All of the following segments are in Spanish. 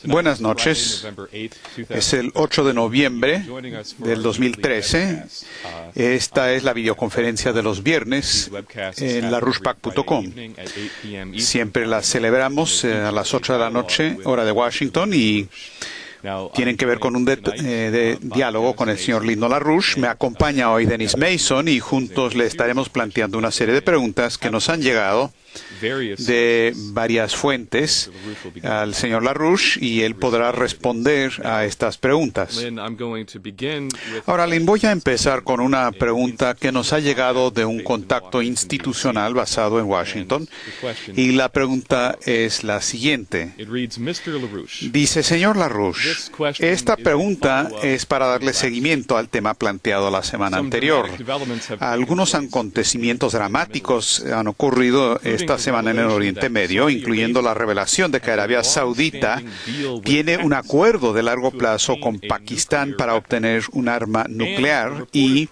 Buenas noches. Es el 8 de noviembre del 2013. Esta es la videoconferencia de los viernes en larushpac.com. Siempre la celebramos a las 8 de la noche, hora de Washington, y tienen que ver con un diálogo con el señor Lyndon LaRouche. Me acompaña hoy Dennis Mason y juntos le estaremos planteando una serie de preguntas que nos han llegado de varias fuentes al señor LaRouche, y él podrá responder a estas preguntas. Ahora, Lynn, voy a empezar con una pregunta que nos ha llegado de un contacto institucional basado en Washington, y la pregunta es la siguiente. Dice: señor LaRouche, esta pregunta es para darle seguimiento al tema planteado la semana anterior. Algunos acontecimientos dramáticos han ocurrido esta semana en el Oriente Medio, incluyendo la revelación de que Arabia Saudita tiene un acuerdo de largo plazo con Pakistán para obtener un arma nuclear, y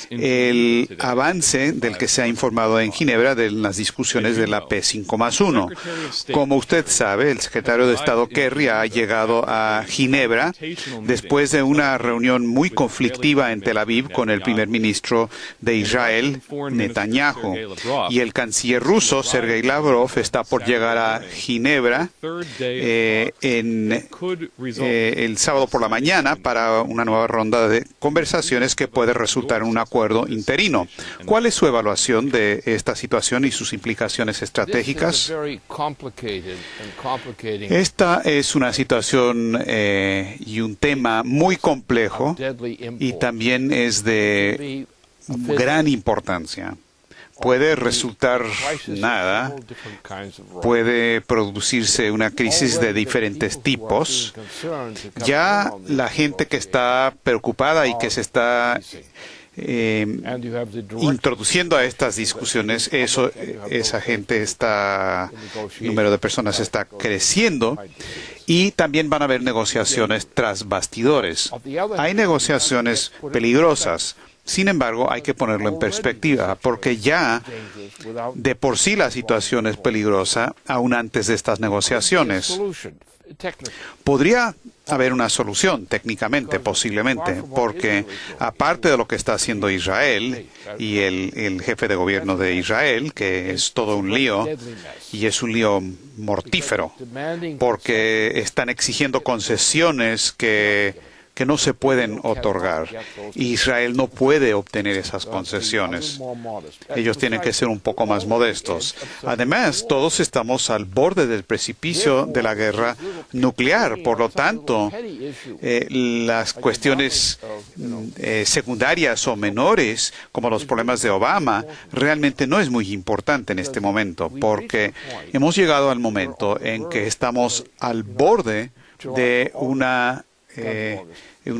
el avance del que se ha informado en Ginebra de las discusiones de la P5+1. Como usted sabe, el secretario de Estado Kerry ha llegado a Ginebra después de una reunión muy conflictiva en Tel Aviv con el primer ministro de Israel, Netanyahu, y el canciller ruso, Sergei Lavrov, está por llegar a Ginebra el sábado por la mañana para una nueva ronda de conversaciones que puede resultar en un acuerdo interino. ¿Cuál es su evaluación de esta situación y sus implicaciones estratégicas? Esta es una situación y un tema muy complejo, y también es de gran importancia. Puede resultar nada, puede producirse una crisis de diferentes tipos. Ya la gente que está preocupada y que se está introduciendo a estas discusiones, esa gente el número de personas está creciendo, y también van a haber negociaciones tras bastidores. Hay negociaciones peligrosas. Sin embargo, hay que ponerlo en perspectiva, porque ya de por sí la situación es peligrosa aún antes de estas negociaciones. Podría haber una solución técnicamente, posiblemente, porque aparte de lo que está haciendo Israel y el jefe de gobierno de Israel, que es todo un lío, y es un lío mortífero, porque están exigiendo concesiones que no se pueden otorgar. Israel no puede obtener esas concesiones. Ellos tienen que ser un poco más modestos. Además, todos estamos al borde del precipicio de la guerra nuclear. Por lo tanto, las cuestiones secundarias o menores, como los problemas de Obama, realmente no es muy importante en este momento, porque hemos llegado al momento en que estamos al borde de una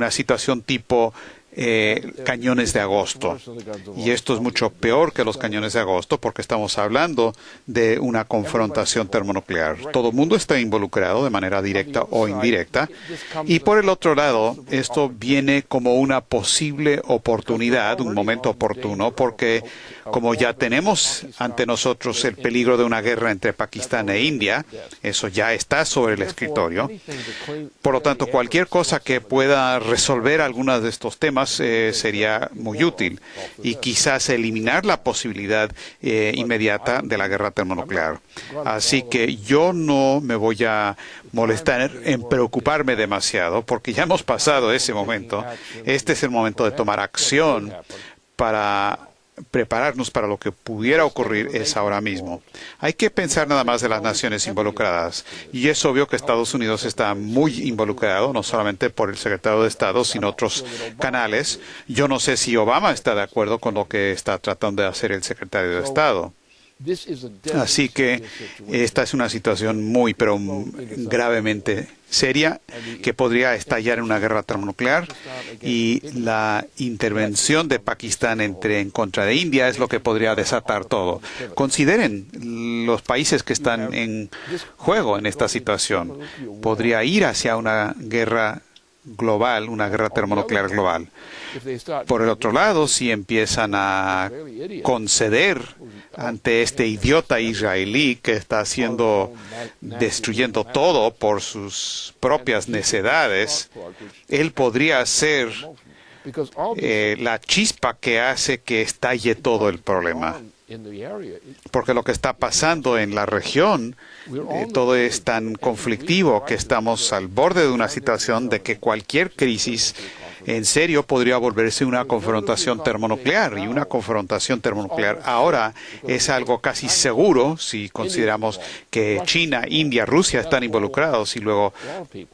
situación tipo cañones de agosto. Y esto es mucho peor que los cañones de agosto, porque estamos hablando de una confrontación termonuclear. Todo el mundo está involucrado de manera directa o indirecta. Y por el otro lado, esto viene como una posible oportunidad, un momento oportuno, porque como ya tenemos ante nosotros el peligro de una guerra entre Pakistán e India, eso ya está sobre el escritorio. Por lo tanto, cualquier cosa que pueda resolver algunos de estos temas sería muy útil, y quizás eliminar la posibilidad inmediata de la guerra termonuclear. Así que yo no me voy a molestar en preocuparme demasiado, porque ya hemos pasado ese momento. Este es el momento de tomar acción para prepararnos para lo que pudiera ocurrir. Es ahora mismo. Hay que pensar nada más de las naciones involucradas, y es obvio que Estados Unidos está muy involucrado, no solamente por el secretario de Estado, sino otros canales. Yo no sé si Obama está de acuerdo con lo que está tratando de hacer el secretario de Estado. Así que esta es una situación muy, pero gravemente seria, que podría estallar en una guerra termonuclear, y la intervención de Pakistán en contra de India es lo que podría desatar todo. Consideren los países que están en juego en esta situación. Podría ir hacia una guerra global, una guerra termonuclear global. Por el otro lado, si empiezan a conceder ante este idiota israelí que está destruyendo todo por sus propias necedades, él podría ser la chispa que hace que estalle todo el problema. Porque lo que está pasando en la región, todo es tan conflictivo que estamos al borde de una situación de que cualquier crisis en serio podría volverse una confrontación termonuclear. Y una confrontación termonuclear ahora es algo casi seguro si consideramos que China, India, Rusia están involucrados y luego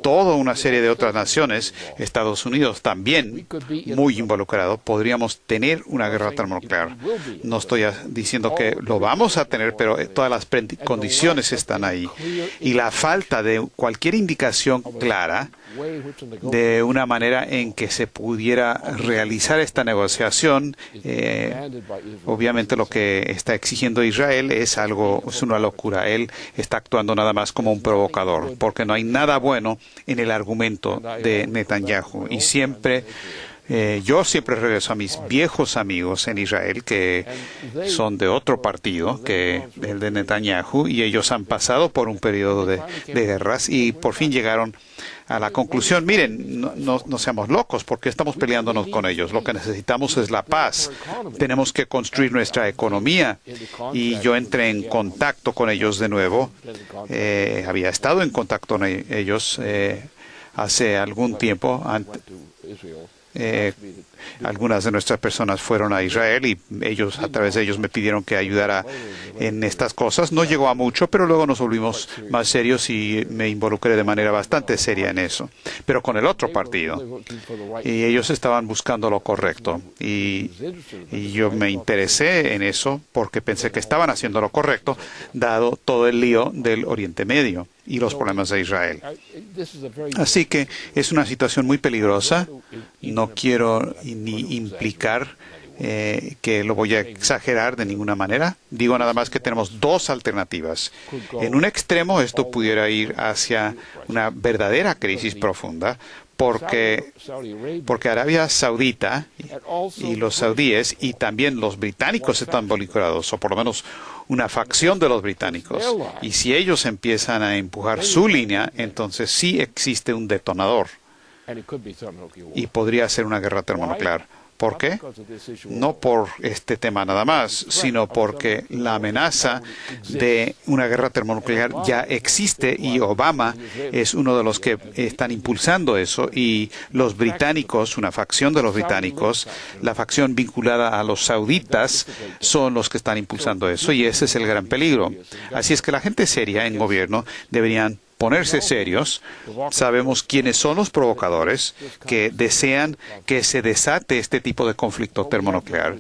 toda una serie de otras naciones, Estados Unidos también muy involucrado. Podríamos tener una guerra termonuclear. No estoy diciendo que lo vamos a tener, pero todas las condiciones están ahí. Y la falta de cualquier indicación clara de una manera en que se pudiera realizar esta negociación, obviamente lo que está exigiendo Israel es una locura. Él está actuando nada más como un provocador, porque no hay nada bueno en el argumento de Netanyahu. Y yo siempre regreso a mis viejos amigos en Israel, que son de otro partido que el de Netanyahu, y ellos han pasado por un periodo de guerras y por fin llegaron a la conclusión: miren, no seamos locos, porque estamos peleándonos con ellos. Lo que necesitamos es la paz. Tenemos que construir nuestra economía. Y yo entré en contacto con ellos de nuevo. Había estado en contacto con ellos hace algún tiempo. Algunas de nuestras personas fueron a Israel y a través de ellos me pidieron que ayudara en estas cosas. No llegó a mucho, pero luego nos volvimos más serios y me involucré de manera bastante seria en eso, pero con el otro partido. Y ellos estaban buscando lo correcto. Y yo me interesé en eso porque pensé que estaban haciendo lo correcto, dado todo el lío del Oriente Medio y los problemas de Israel. Así que es una situación muy peligrosa. No quiero ni implicar que lo voy a exagerar de ninguna manera. Digo nada más que tenemos dos alternativas. En un extremo, esto pudiera ir hacia una verdadera crisis profunda, porque Arabia Saudita y los saudíes y también los británicos están involucrados, o por lo menos una facción de los británicos. Y si ellos empiezan a empujar su línea, entonces sí existe un detonador. Y podría ser una guerra termonuclear. ¿Por qué? No por este tema nada más, sino porque la amenaza de una guerra termonuclear ya existe y Obama es uno de los que están impulsando eso, y los británicos, una facción de los británicos, la facción vinculada a los sauditas, son los que están impulsando eso, y ese es el gran peligro. Así es que la gente seria en gobierno deberían ponerse serios. Sabemos quiénes son los provocadores que desean que se desate este tipo de conflicto termonuclear.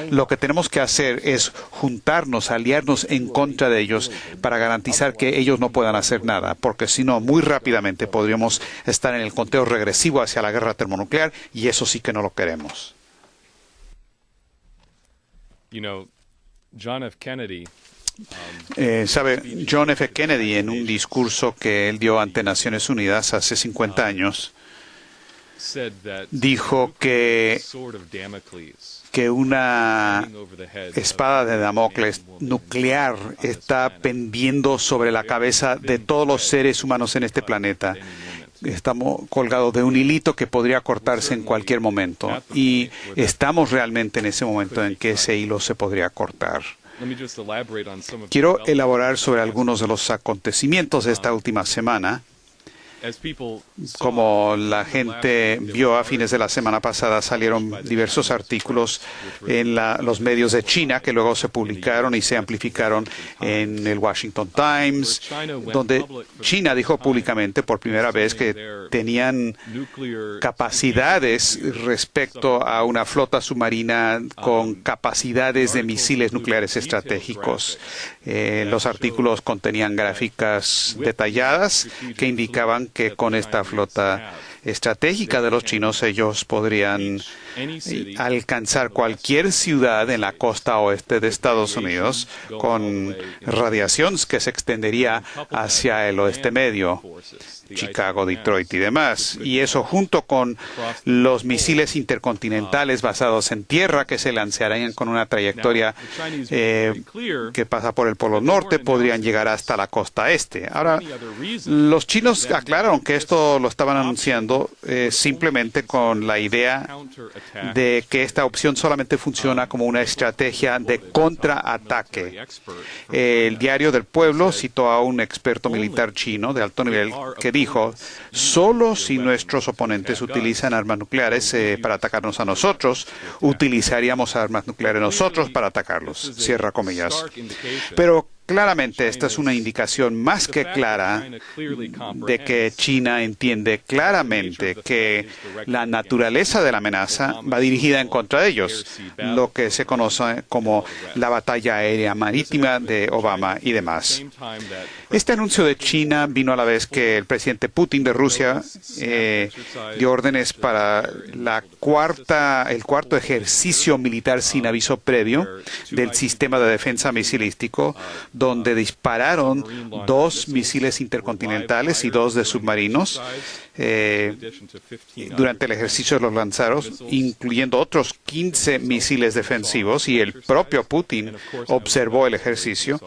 Lo que tenemos que hacer es juntarnos, aliarnos en contra de ellos para garantizar que ellos no puedan hacer nada, porque si no, muy rápidamente podríamos estar en el conteo regresivo hacia la guerra termonuclear, y eso sí que no lo queremos. John F. Kennedy ¿Sabe? John F. Kennedy, en un discurso que él dio ante Naciones Unidas hace 50 años, dijo que una espada de Damocles nuclear está pendiendo sobre la cabeza de todos los seres humanos en este planeta. Estamos colgados de un hilito que podría cortarse en cualquier momento, y estamos realmente en ese momento en que ese hilo se podría cortar. Quiero elaborar sobre algunos de los acontecimientos de esta última semana. Como la gente vio a fines de la semana pasada, salieron diversos artículos en los medios de China que luego se publicaron y se amplificaron en el Washington Times, donde China dijo públicamente por primera vez que tenían capacidades respecto a una flota submarina con capacidades de misiles nucleares estratégicos. Los artículos contenían gráficas detalladas que indicaban que con esta flota estratégica de los chinos, ellos podrían alcanzar cualquier ciudad en la costa oeste de Estados Unidos con radiación que se extendería hacia el oeste medio, Chicago, Detroit y demás. Y eso junto con los misiles intercontinentales basados en tierra que se lanzarían con una trayectoria que pasa por el Polo Norte, podrían llegar hasta la costa este. Ahora, los chinos aclararon que esto lo estaban anunciando simplemente con la idea de que esta opción solamente funciona como una estrategia de contraataque. El Diario del Pueblo citó a un experto militar chino de alto nivel que dijo: solo si nuestros oponentes utilizan armas nucleares para atacarnos a nosotros, utilizaríamos armas nucleares nosotros para atacarlos. Cierra comillas. Pero claramente esta es una indicación más que clara de que China entiende claramente que la naturaleza de la amenaza va dirigida en contra de ellos, lo que se conoce como la batalla aérea marítima de Obama y demás. Este anuncio de China vino a la vez que el presidente Putin de Rusia dio órdenes para el cuarto ejercicio militar sin aviso previo del sistema de defensa misilístico, donde dispararon 2 misiles intercontinentales y 2 de submarinos. Durante el ejercicio los lanzaron, incluyendo otros 15 misiles defensivos, y el propio Putin observó el ejercicio.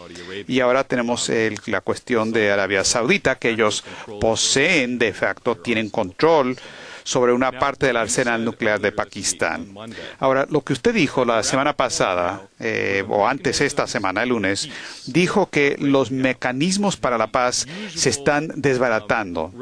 Y ahora tenemos la cuestión de Arabia Saudita, que ellos poseen de facto, tienen control sobre una parte del arsenal nuclear de Pakistán. Ahora, lo que usted dijo la semana pasada, o antes esta semana, el lunes, dijo que los mecanismos para la paz se están desbaratando.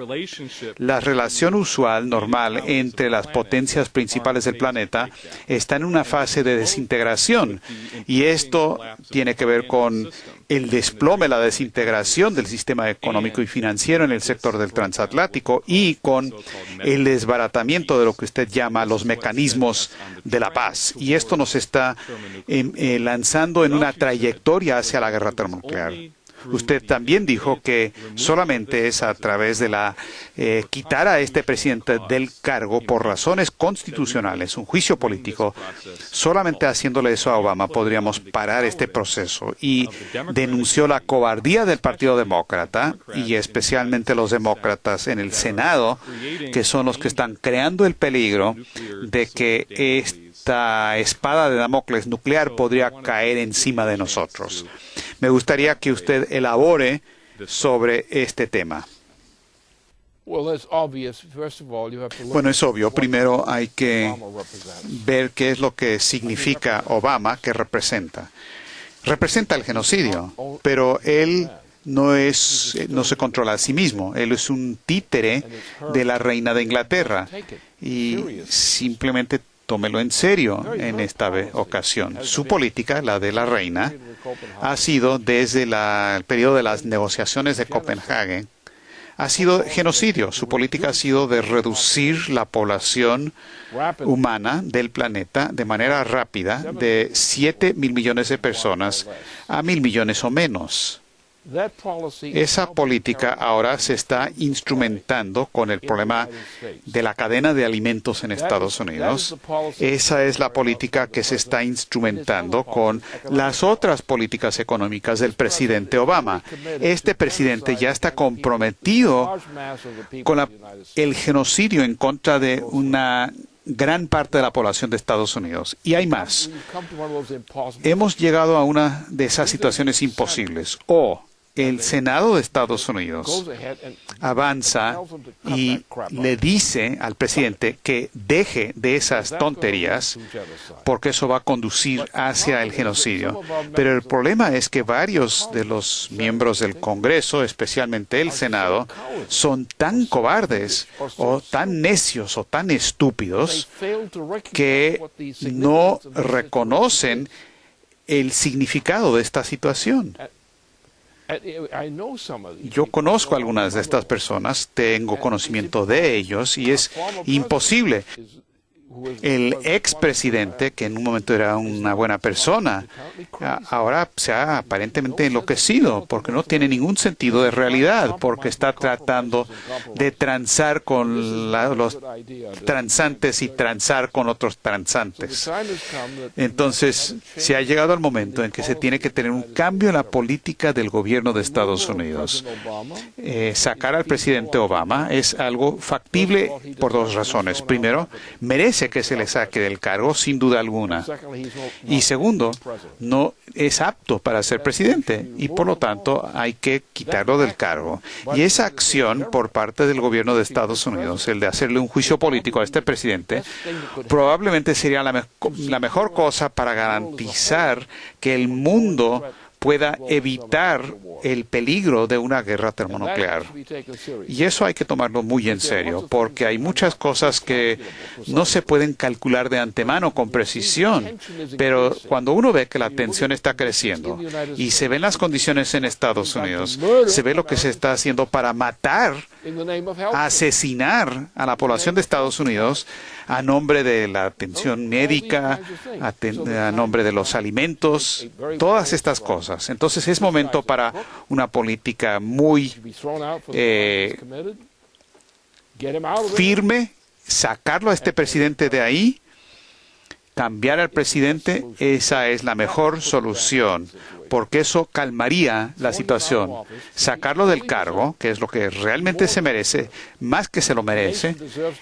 La relación usual, normal, entre las potencias principales del planeta está en una fase de desintegración. Y esto tiene que ver con el desplome, la desintegración del sistema económico y financiero en el sector del transatlántico y con el desbaratamiento de lo que usted llama los mecanismos de la paz. Y esto nos está lanzando en una trayectoria hacia la guerra termonuclear. Usted también dijo que solamente es a través de quitar a este presidente del cargo por razones constitucionales, un juicio político, solamente haciéndole eso a Obama podríamos parar este proceso. Y denunció la cobardía del Partido Demócrata y especialmente los demócratas en el Senado, que son los que están creando el peligro de que esta espada de Damocles nuclear podría caer encima de nosotros. Me gustaría que usted elabore sobre este tema. Bueno, es obvio. Primero hay que ver qué es lo que significa Obama, que representa. Representa el genocidio, pero él no se controla a sí mismo. Él es un títere de la reina de Inglaterra y simplemente tómelo en serio en esta ocasión. Su política, la de la reina, ha sido desde el periodo de las negociaciones de Copenhague, ha sido genocidio. Su política ha sido de reducir la población humana del planeta de manera rápida de 7.000 millones de personas a 1.000 millones o menos. Esa política ahora se está instrumentando con el problema de la cadena de alimentos en Estados Unidos. Esa es la política que se está instrumentando con las otras políticas económicas del presidente Obama. Este presidente ya está comprometido con el genocidio en contra de una gran parte de la población de Estados Unidos. Y hay más. Hemos llegado a una de esas situaciones imposibles. O el Senado de Estados Unidos avanza y le dice al presidente que deje de esas tonterías porque eso va a conducir hacia el genocidio. Pero el problema es que varios de los miembros del Congreso, especialmente el Senado, son tan cobardes o tan necios o tan estúpidos que no reconocen el significado de esta situación. Yo conozco a algunas de estas personas, tengo conocimiento de ellos y es imposible El expresidente, que en un momento era una buena persona, ahora se ha aparentemente enloquecido porque no tiene ningún sentido de realidad, porque está tratando de transar con los transantes y transar con otros transantes. Entonces, se ha llegado al momento en que se tiene que tener un cambio en la política del gobierno de Estados Unidos. Sacar al presidente Obama es algo factible por dos razones. Primero, merece que se le saque del cargo, sin duda alguna. Y segundo, no es apto para ser presidente y por lo tanto hay que quitarlo del cargo. Y esa acción por parte del gobierno de Estados Unidos, el de hacerle un juicio político a este presidente, probablemente sería la mejor cosa para garantizar que el mundo pueda evitar el peligro de una guerra termonuclear. Y eso hay que tomarlo muy en serio, porque hay muchas cosas que no se pueden calcular de antemano con precisión, pero cuando uno ve que la tensión está creciendo y se ven las condiciones en Estados Unidos, se ve lo que se está haciendo para matar, asesinar a la población de Estados Unidos a nombre de la atención médica, a nombre de los alimentos, todas estas cosas. Entonces es momento para una política muy firme, sacarlo a este presidente de ahí, cambiar al presidente. Esa es la mejor solución, porque eso calmaría la situación. Sacarlo del cargo, que es lo que realmente se merece, más que se lo merece.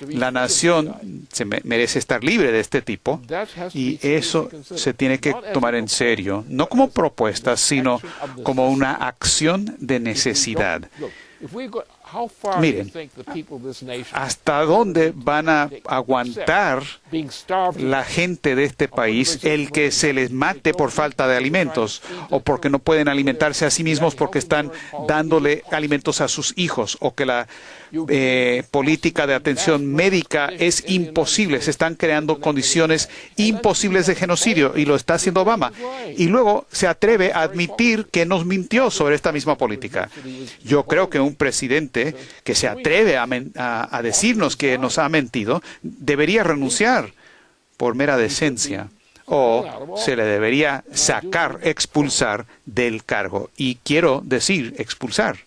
La nación se merece estar libre de este tipo, y eso se tiene que tomar en serio, no como propuesta, sino como una acción de necesidad. Miren, ¿hasta dónde van a aguantar la gente de este país el que se les mate por falta de alimentos o porque no pueden alimentarse a sí mismos porque están dándole alimentos a sus hijos, o que la política de atención médica es imposible? Se están creando condiciones imposibles de genocidio y lo está haciendo Obama. Y luego se atreve a admitir que nos mintió sobre esta misma política. Yo creo que un presidente que se atreve a decirnos que nos ha mentido debería renunciar por mera decencia, o se le debería sacar, expulsar del cargo. Y quiero decir expulsar.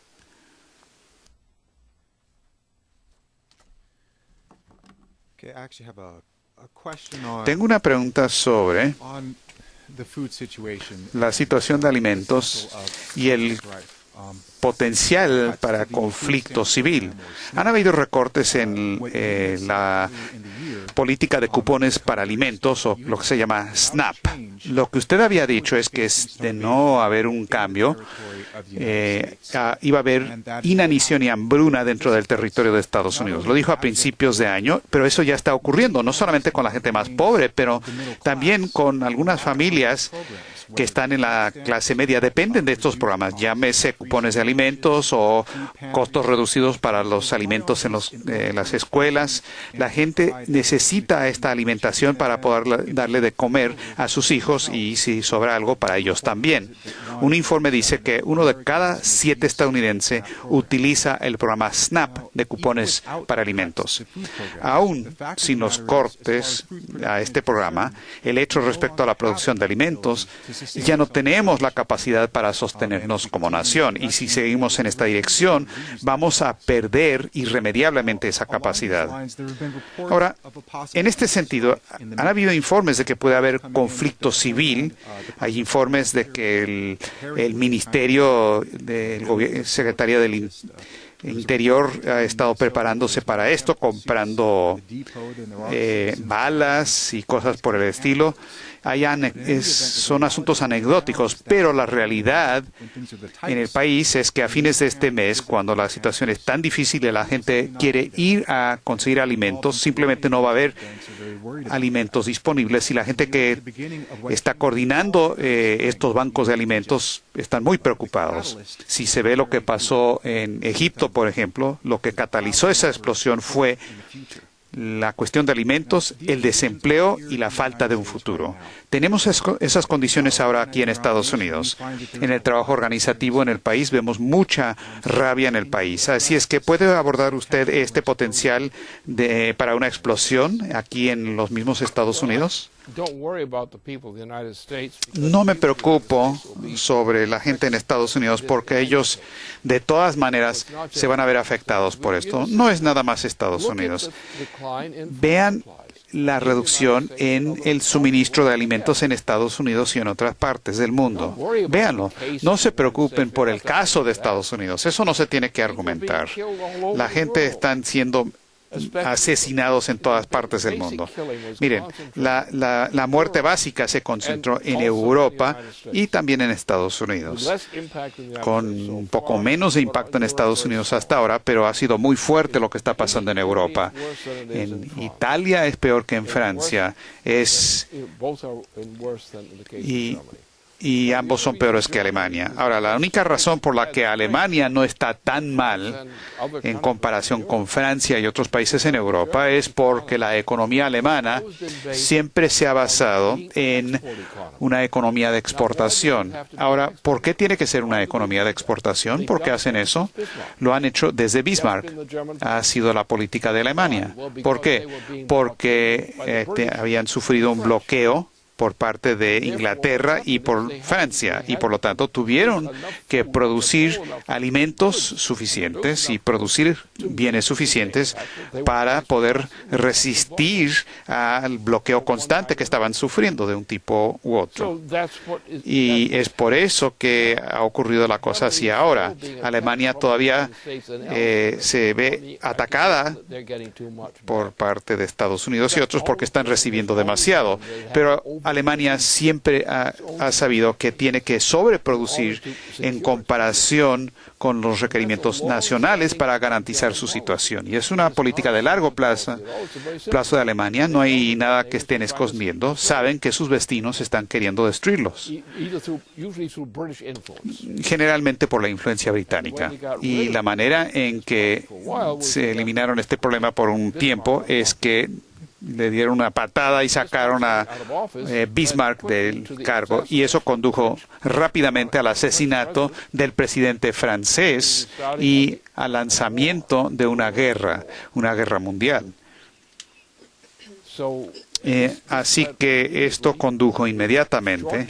Tengo una pregunta sobre la situación de alimentos y el potencial para conflicto civil. Han habido recortes en la política de cupones para alimentos, o lo que se llama SNAP. Lo que usted había dicho es que de no haber un cambio, iba a haber inanición y hambruna dentro del territorio de Estados Unidos. Lo dijo a principios de año, pero eso ya está ocurriendo, no solamente con la gente más pobre, pero también con algunas familias que están en la clase media, dependen de estos programas, llámese cupones de alimentos o costos reducidos para los alimentos en las escuelas. La gente necesita esta alimentación para poder darle de comer a sus hijos, y si sobra algo, para ellos también. Un informe dice que 1 de cada 7 estadounidenses utiliza el programa SNAP de cupones para alimentos. Aún sin los cortes a este programa, el hecho respecto a la producción de alimentos, ya no tenemos la capacidad para sostenernos como nación, y si seguimos en esta dirección, vamos a perder irremediablemente esa capacidad. Ahora, en este sentido, han habido informes de que puede haber conflicto civil. Hay informes de que el Ministerio del Secretaría del Interior ha estado preparándose para esto, comprando balas y cosas por el estilo. Son asuntos anecdóticos, pero la realidad en el país es que a fines de este mes, cuando la situación es tan difícil y la gente quiere ir a conseguir alimentos, simplemente no va a haber alimentos disponibles, y la gente que está coordinando estos bancos de alimentos están muy preocupados. Si se ve lo que pasó en Egipto, por ejemplo, lo que catalizó esa explosión fue la cuestión de alimentos, el desempleo y la falta de un futuro. Tenemos esas condiciones ahora aquí en Estados Unidos. En el trabajo organizativo en el país vemos mucha rabia en el país. Así es que ¿puede abordar usted este potencial para una explosión aquí en los mismos Estados Unidos? No me preocupo sobre la gente en Estados Unidos porque ellos de todas maneras se van a ver afectados por esto. No es nada más Estados Unidos. Vean la reducción en el suministro de alimentos en Estados Unidos y en otras partes del mundo. Véanlo. No se preocupen por el caso de Estados Unidos. Eso no se tiene que argumentar. La gente está siendo asesinados en todas partes del mundo. Miren, la muerte básica se concentró en Europa y también en Estados Unidos, con un poco menos de impacto en Estados Unidos hasta ahora, pero ha sido muy fuerte lo que está pasando en Europa. En Italia es peor que en Francia, y ambos son peores que Alemania. Ahora, la única razón por la que Alemania no está tan mal en comparación con Francia y otros países en Europa es porque la economía alemana siempre se ha basado en una economía de exportación. Ahora, ¿por qué tiene que ser una economía de exportación? ¿Por qué hacen eso? Lo han hecho desde Bismarck. Ha sido la política de Alemania. ¿Por qué? Porque habían sufrido un bloqueo por parte de Inglaterra y por Francia, y por lo tanto tuvieron que producir alimentos suficientes y producir bienes suficientes para poder resistir al bloqueo constante que estaban sufriendo de un tipo u otro. Y es por eso que ha ocurrido la cosa así ahora. Alemania todavía se ve atacada por parte de Estados Unidos y otros porque están recibiendo demasiado, pero Alemania siempre ha sabido que tiene que sobreproducir en comparación con los requerimientos nacionales para garantizar su situación. Y es una política de largo plazo de Alemania. No hay nada que estén escondiendo. Saben que sus vecinos están queriendo destruirlos. Generalmente por la influencia británica. Y la manera en que se eliminaron este problema por un tiempo es que le dieron una patada y sacaron a Bismarck del cargo, y eso condujo rápidamente al asesinato del presidente francés y al lanzamiento de una guerra mundial. Así que esto condujo inmediatamente,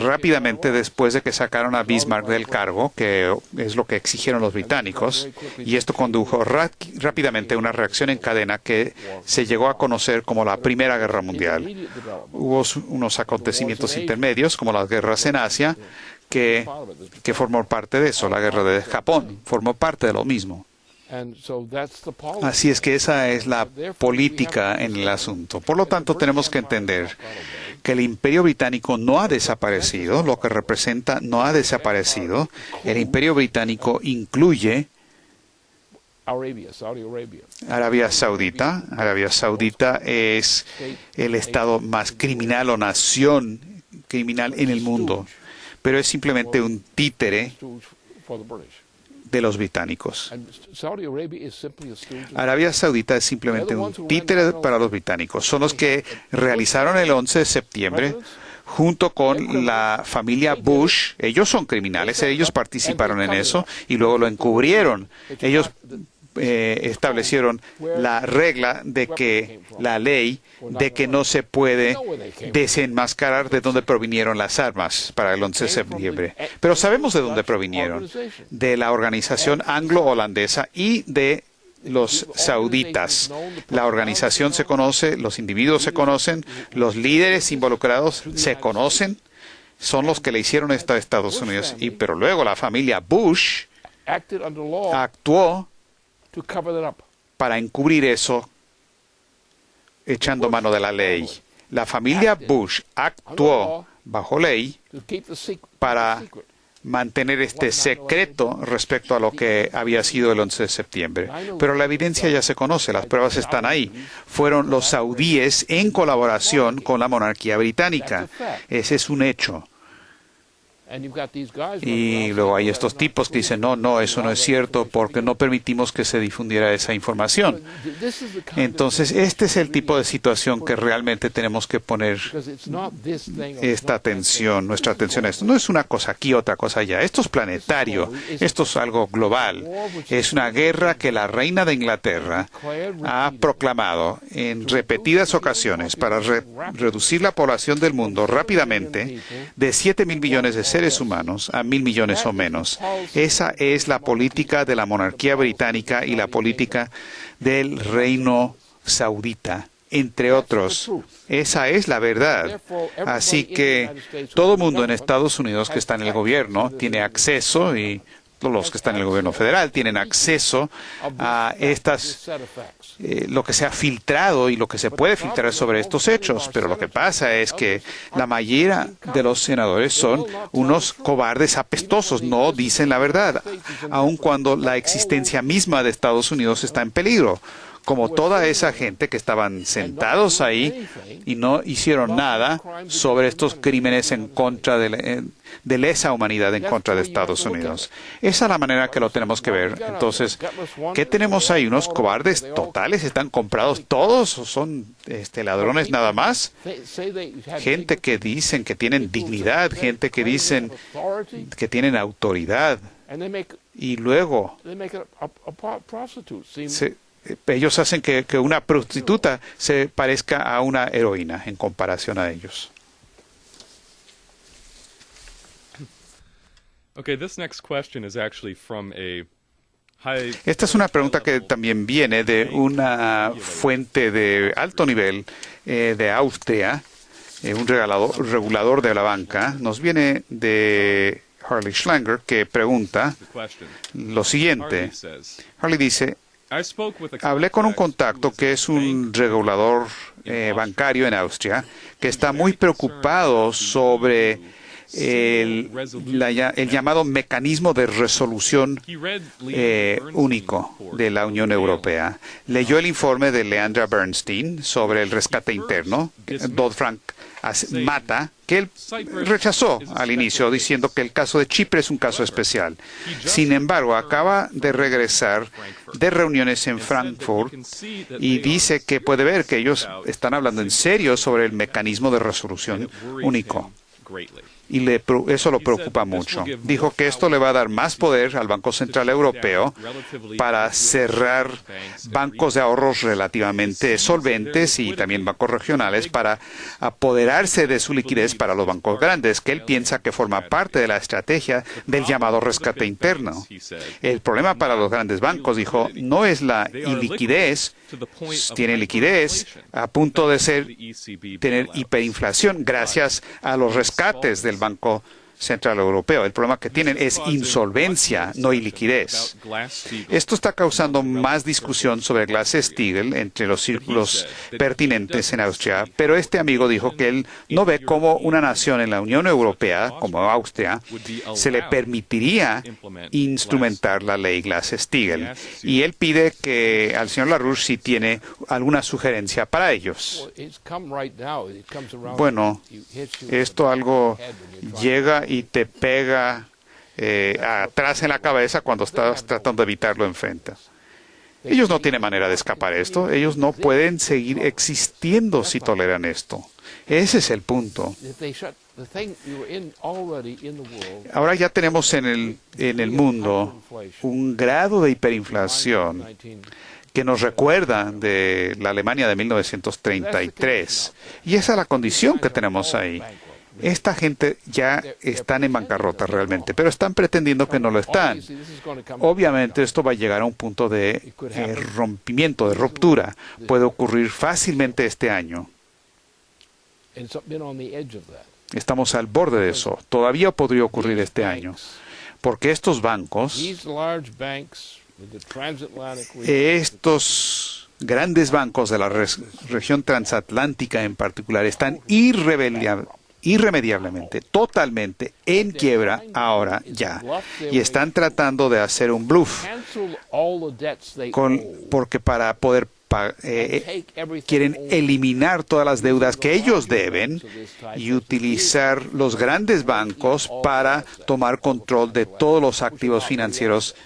rápidamente después de que sacaron a Bismarck del cargo, que es lo que exigieron los británicos, y esto condujo rápidamente a una reacción en cadena que se llegó a conocer como la Primera Guerra Mundial. Hubo unos acontecimientos intermedios, como las guerras en Asia, que formó parte de eso. La guerra de Japón formó parte de lo mismo. Así es que esa es la política en el asunto. Por lo tanto, tenemos que entender que el Imperio Británico no ha desaparecido, lo que representa no ha desaparecido. El Imperio Británico incluye Arabia Saudita. Arabia Saudita es el estado más criminal o nación criminal en el mundo, pero es simplemente un títere de los británicos. Arabia Saudita es simplemente un títere para los británicos. Son los que realizaron el 11 de septiembre junto con la familia Bush. Ellos son criminales, ellos participaron en eso y luego lo encubrieron. Ellos establecieron la regla de que la ley de que no se puede desenmascarar de dónde provinieron las armas para el 11 de septiembre. Pero sabemos de dónde provinieron, de la organización anglo-holandesa y de los sauditas. La organización se conoce, los individuos se conocen, los líderes involucrados se conocen, son los que le hicieron esto a Estados Unidos. Pero luego la familia Bush actuó para encubrir eso, echando mano de la ley. La familia Bush actuó bajo ley para mantener este secreto respecto a lo que había sido el 11 de septiembre. Pero la evidencia ya se conoce, las pruebas están ahí. Fueron los saudíes en colaboración con la monarquía británica. Ese es un hecho. Y luego hay estos tipos que dicen, no, eso no es cierto porque no permitimos que se difundiera esa información. Entonces, este es el tipo de situación que realmente tenemos que poner nuestra atención a esto. No es una cosa aquí, otra cosa allá. Esto es planetario, esto es algo global. Es una guerra que la reina de Inglaterra ha proclamado en repetidas ocasiones para reducir la población del mundo rápidamente de 7.000 millones de seres humanos a 1.000 millones o menos. Esa es la política de la monarquía británica y la política del reino saudita, entre otros. Esa es la verdad. Así que todo mundo en Estados Unidos que está en el gobierno tiene acceso, y todos los que están en el gobierno federal tienen acceso a lo que se ha filtrado y lo que se puede filtrar sobre estos hechos. Pero lo que pasa es que la mayoría de los senadores son unos cobardes apestosos, no dicen la verdad, aun cuando la existencia misma de Estados Unidos está en peligro. Como toda esa gente que estaban sentados ahí y no hicieron nada sobre estos crímenes en contra de lesa humanidad en contra de Estados Unidos. Esa es la manera que lo tenemos que ver. Entonces, ¿qué tenemos ahí? ¿Unos cobardes totales? ¿Están comprados todos? ¿O son ladrones nada más? Gente que dicen que tienen dignidad, gente que dicen que tienen autoridad. Y luego ellos hacen que una prostituta se parezca a una heroína en comparación a ellos. Okay, this next question is actually from Esta es una pregunta que también viene de una fuente de alto nivel de Austria, un regulador de la banca. Nos viene de Harley Schlanger, que pregunta lo siguiente. Harley dice: hablé con un contacto que es un regulador bancario en Austria que está muy preocupado sobre el llamado mecanismo de resolución único de la Unión Europea. Leyó el informe de Leandra Bernstein sobre el rescate interno, Dodd-Frank mata, que él rechazó al inicio, diciendo que el caso de Chipre es un caso especial. Sin embargo, acaba de regresar de reuniones en Frankfurt y dice que puede ver que ellos están hablando en serio sobre el mecanismo de resolución único. Y eso lo preocupa mucho. Dijo que esto le va a dar más poder al Banco Central Europeo para cerrar bancos de ahorros relativamente solventes y también bancos regionales para apoderarse de su liquidez para los bancos grandes, que él piensa que forma parte de la estrategia del llamado rescate interno. El problema para los grandes bancos, dijo, no es la iliquidez. Tienen liquidez a punto de tener hiperinflación gracias a los rescates del Banco Central Europeo. El problema que tienen es insolvencia, no iliquidez. Esto está causando más discusión sobre Glass-Steagall entre los círculos pertinentes en Austria, pero este amigo dijo que él no ve cómo una nación en la Unión Europea, como Austria, se le permitiría instrumentar la ley Glass-Steagall. Y él pide que al señor LaRouche si tiene alguna sugerencia para ellos. Bueno, esto algo llega y te pega atrás en la cabeza cuando estás tratando de evitarlo enfrente. Ellos no tienen manera de escapar esto. Ellos no pueden seguir existiendo si toleran esto. Ese es el punto. Ahora ya tenemos en el mundo un grado de hiperinflación que nos recuerda de la Alemania de 1933. Y esa es la condición que tenemos ahí. Esta gente ya están en bancarrota realmente, pero están pretendiendo que no lo están. Obviamente esto va a llegar a un punto de rompimiento, de ruptura. Puede ocurrir fácilmente este año. Estamos al borde de eso. Todavía podría ocurrir este año. Porque estos bancos, estos grandes bancos de la región transatlántica en particular, están irremediablemente, totalmente en quiebra ahora ya. Y están tratando de hacer un bluff porque para poder quieren eliminar todas las deudas que ellos deben y utilizar los grandes bancos para tomar control de todos los activos financieros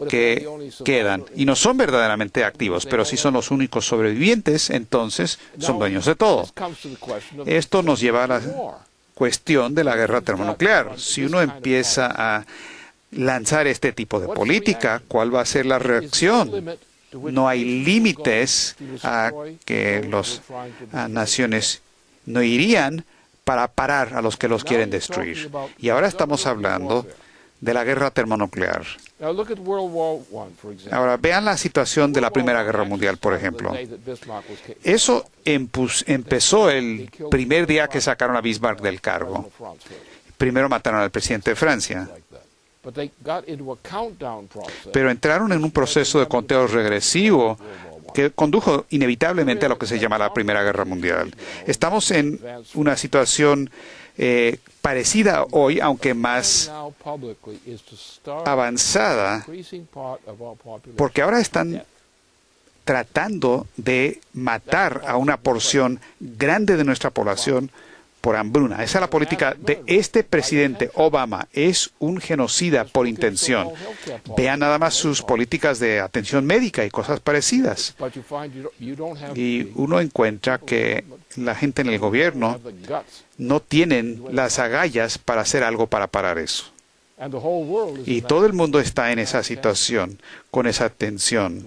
que quedan. Y no son verdaderamente activos, pero si son los únicos sobrevivientes, entonces son dueños de todo. Esto nos lleva a la cuestión de la guerra termonuclear. Si uno empieza a lanzar este tipo de política, ¿cuál va a ser la reacción? No hay límites a que las naciones no irían para parar a los que los quieren destruir. Y ahora estamos hablando de la guerra termonuclear. Ahora, vean la situación de la Primera Guerra Mundial, por ejemplo. Eso empezó el primer día que sacaron a Bismarck del cargo. Primero mataron al presidente de Francia. Pero entraron en un proceso de conteo regresivo que condujo inevitablemente a lo que se llama la Primera Guerra Mundial. Estamos en una situación parecida hoy, aunque más avanzada, porque ahora están tratando de matar a una porción grande de nuestra población por hambruna. Esa es la política de este presidente Obama. Es un genocida por intención. Vean nada más sus políticas de atención médica y cosas parecidas. Y uno encuentra que la gente en el gobierno no tienen las agallas para hacer algo para parar eso. Y todo el mundo está en esa situación, con esa tensión.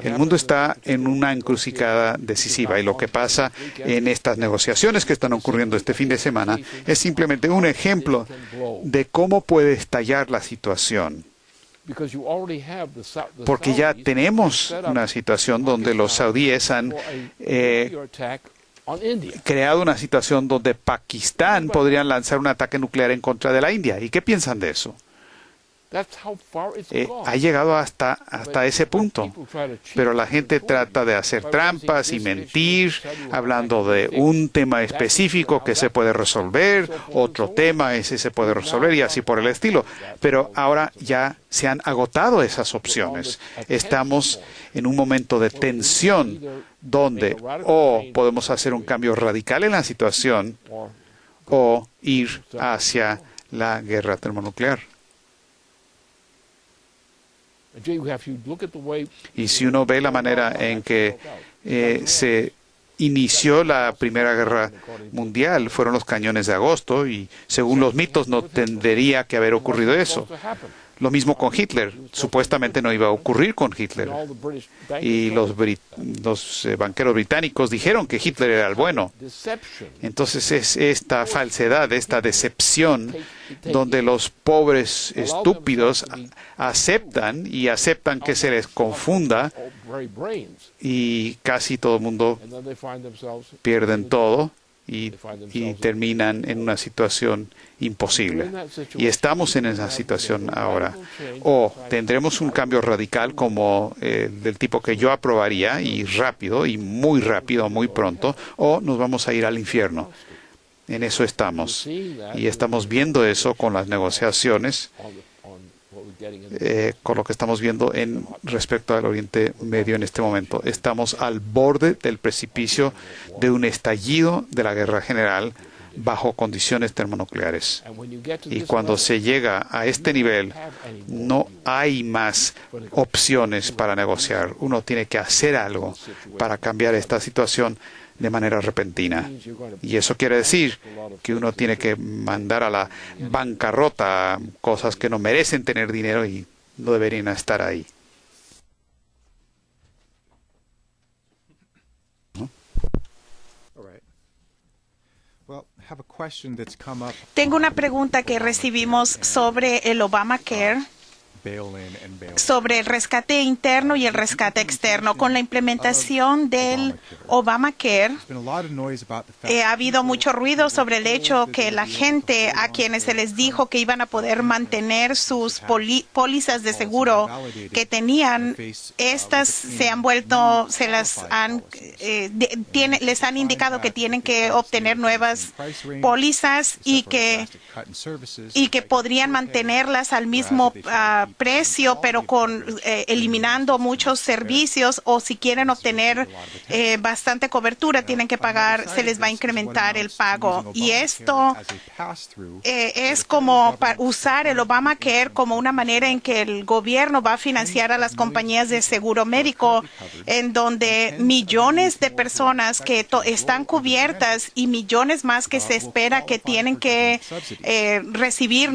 El mundo está en una encrucijada decisiva y lo que pasa en estas negociaciones que están ocurriendo este fin de semana es simplemente un ejemplo de cómo puede estallar la situación. Porque ya tenemos una situación donde los saudíes han creado una situación donde Pakistán podría lanzar un ataque nuclear en contra de la India. ¿Y qué piensan de eso? Ha llegado hasta ese punto. Pero la gente trata de hacer trampas y mentir, hablando de un tema específico que se puede resolver, otro tema ese se puede resolver y así por el estilo. Pero ahora ya se han agotado esas opciones. Estamos en un momento de tensión donde o podemos hacer un cambio radical en la situación o ir hacia la guerra termonuclear. Y si uno ve la manera en que se inició la Primera Guerra Mundial, fueron los cañones de agosto y según los mitos no tendría que haber ocurrido eso. Lo mismo con Hitler. Supuestamente no iba a ocurrir con Hitler. Y los banqueros británicos dijeron que Hitler era el bueno. Entonces es esta falsedad, esta decepción, donde los pobres estúpidos aceptan que se les confunda y casi todo el mundo pierden todo. Y terminan en una situación imposible. Y estamos en esa situación ahora. O tendremos un cambio radical como del tipo que yo aprobaría, y rápido, y muy rápido, muy pronto, o nos vamos a ir al infierno. En eso estamos. Y estamos viendo eso con las negociaciones, con lo que estamos viendo en respecto al Oriente Medio en este momento. Estamos al borde del precipicio de un estallido de la guerra general bajo condiciones termonucleares. Y cuando se llega a este nivel, no hay más opciones para negociar. Uno tiene que hacer algo para cambiar esta situación de manera repentina. Y eso quiere decir que uno tiene que mandar a la bancarrota cosas que no merecen tener dinero y no deberían estar ahí. ¿No? Tengo una pregunta que recibimos sobre el Obamacare, sobre el rescate interno y el rescate externo. Con la implementación del Obamacare, ha habido mucho ruido sobre el hecho que la gente a quienes se les dijo que iban a poder mantener sus pólizas de seguro que tenían, estas se han vuelto, les han indicado que tienen que obtener nuevas pólizas y que podrían mantenerlas al mismo precio, pero eliminando muchos servicios, o si quieren obtener bastante cobertura, tienen que pagar, se les va a incrementar el pago. Y esto es como para usar el Obamacare como una manera en que el gobierno va a financiar a las compañías de seguro médico, en donde millones de personas que están cubiertas y millones más que se espera que tienen que recibir,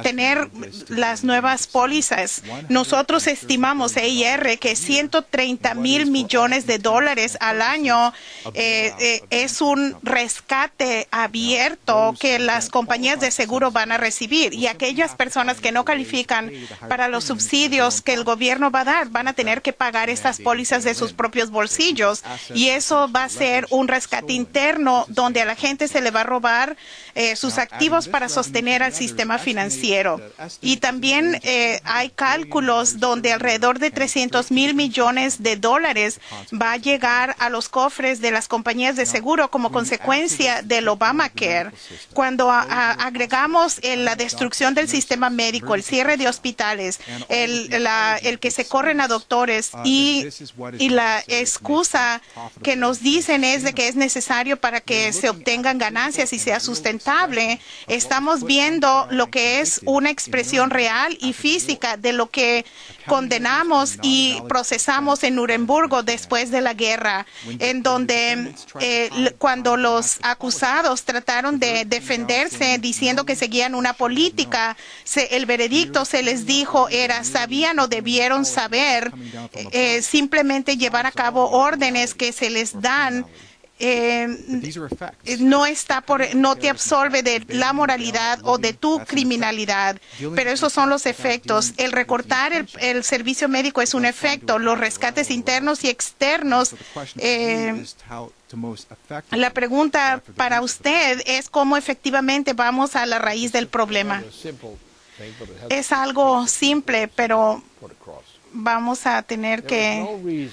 tener las nuevas pólizas. Nosotros estimamos, EIR, que 130 mil millones de dólares al año es un rescate abierto que las compañías de seguro van a recibir, y aquellas personas que no califican para los subsidios que el gobierno va a dar van a tener que pagar estas pólizas de sus propios bolsillos, y eso va a ser un rescate interno donde a la gente se le va a robar sus activos para sostener al sistema financiero. Y también hay cálculos donde alrededor de 300 mil millones de dólares va a llegar a los cofres de las compañías de seguro como consecuencia del Obamacare. Cuando agregamos la destrucción del sistema médico, el cierre de hospitales, el que se corren a doctores y la excusa que nos dicen es de que es necesario para que se obtengan ganancias y sea sustentable, estamos viendo lo que es una expresión real y física de lo que condenamos y procesamos en Nuremberg después de la guerra, en donde cuando los acusados trataron de defenderse diciendo que seguían una política, el veredicto se les dijo era: sabían o debieron saber, simplemente llevar a cabo órdenes que se les dan no te absorbe de la moralidad o de tu criminalidad, pero esos son los efectos. El recortar el servicio médico es un efecto. Los rescates internos y externos. La pregunta para usted es cómo efectivamente vamos a la raíz del problema. Es algo simple, pero vamos a tener que...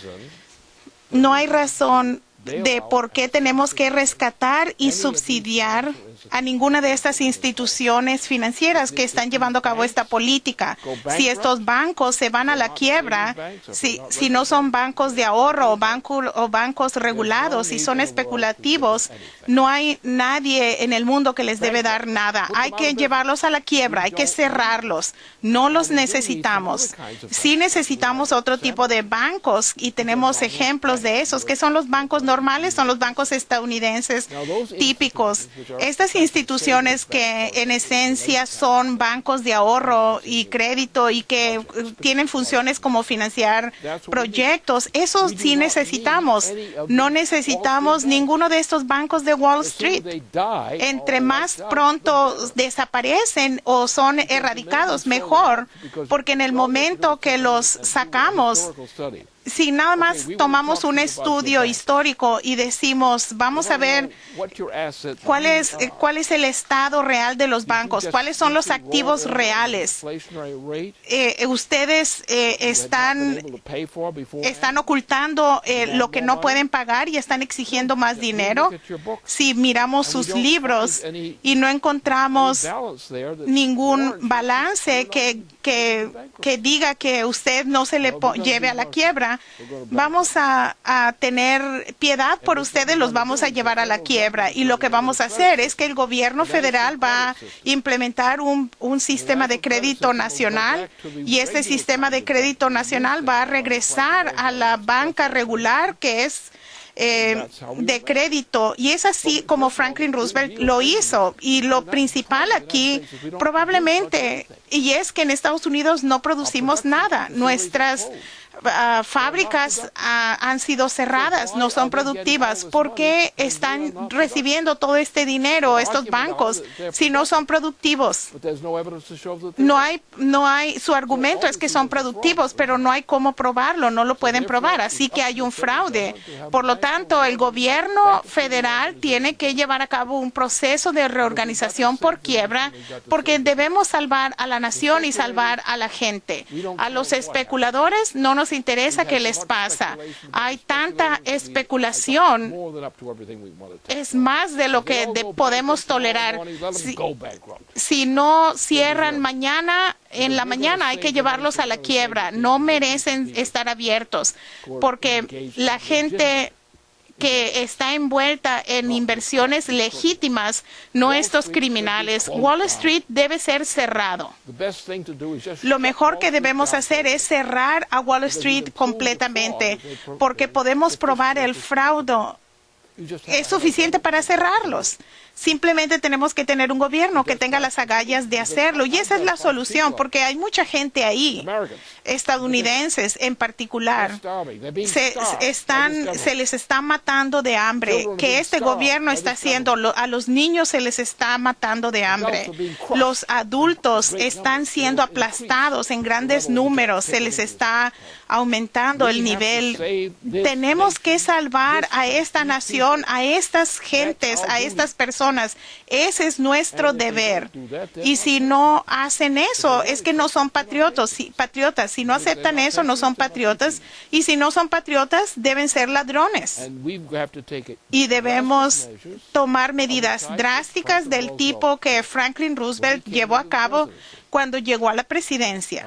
No hay razón de por qué tenemos que rescatar y subsidiar a ninguna de estas instituciones financieras que están llevando a cabo esta política. Si estos bancos se van a la quiebra, si no son bancos de ahorro o bancos regulados, si son especulativos, no hay nadie en el mundo que les debe dar nada. Hay que llevarlos a la quiebra, hay que cerrarlos. No los necesitamos. Sí necesitamos otro tipo de bancos, y tenemos ejemplos de esos, que son los bancos normales, son los bancos estadounidenses típicos. Estas instituciones que en esencia son bancos de ahorro y crédito y que tienen funciones como financiar proyectos, eso sí necesitamos. No necesitamos ninguno de estos bancos de Wall Street. Entre más pronto desaparecen o son erradicados, mejor, porque en el momento que los sacamos, si nada más tomamos un estudio histórico y decimos, vamos a ver cuál es el estado real de los bancos, cuáles son los activos reales. Ustedes están ocultando lo que no pueden pagar y están exigiendo más dinero. Si miramos sus libros y no encontramos ningún balance que diga que usted no se le lleve a la quiebra, vamos a tener piedad por ustedes, los vamos a llevar a la quiebra. Y lo que vamos a hacer es que el gobierno federal va a implementar un sistema de crédito nacional, y este sistema de crédito nacional va a regresar a la banca regular, que es de crédito, y es así como Franklin Roosevelt lo hizo. Y lo principal aquí probablemente, y es que en Estados Unidos no producimos nada. Nuestras fábricas han sido cerradas, no son productivas. ¿Por qué están recibiendo todo este dinero estos bancos si no son productivos? No hay, su argumento es que son productivos, pero no hay cómo probarlo, no lo pueden probar, así que hay un fraude. Por lo tanto, el gobierno federal tiene que llevar a cabo un proceso de reorganización por quiebra, porque debemos salvar a la nación y salvar a la gente. A los especuladores no nos nos interesa qué les pasa. Hay tanta especulación, es más de lo que podemos tolerar. Si no cierran mañana, en la mañana hay que llevarlos a la quiebra. No merecen estar abiertos, porque la gente que está envuelta en inversiones legítimas, no estos criminales. Wall Street debe ser cerrado. Lo mejor que debemos hacer es cerrar a Wall Street completamente, porque podemos probar el fraude. Es suficiente para cerrarlos. Simplemente tenemos que tener un gobierno que tenga las agallas de hacerlo. Y esa es la solución, porque hay mucha gente ahí, estadounidenses en particular, se les está matando de hambre. Que este gobierno está haciendo, a los niños se les está matando de hambre. Los adultos están siendo aplastados en grandes números, se les está aumentando el nivel. Tenemos que salvar a esta nación, a estas gentes, a estas personas. Ese es nuestro deber. Y si no hacen eso, es que no son patriotas. Si no aceptan eso, no son patriotas. Y si no son patriotas, deben ser ladrones. Y debemos tomar medidas drásticas del tipo que Franklin Roosevelt llevó a cabo cuando llegó a la presidencia.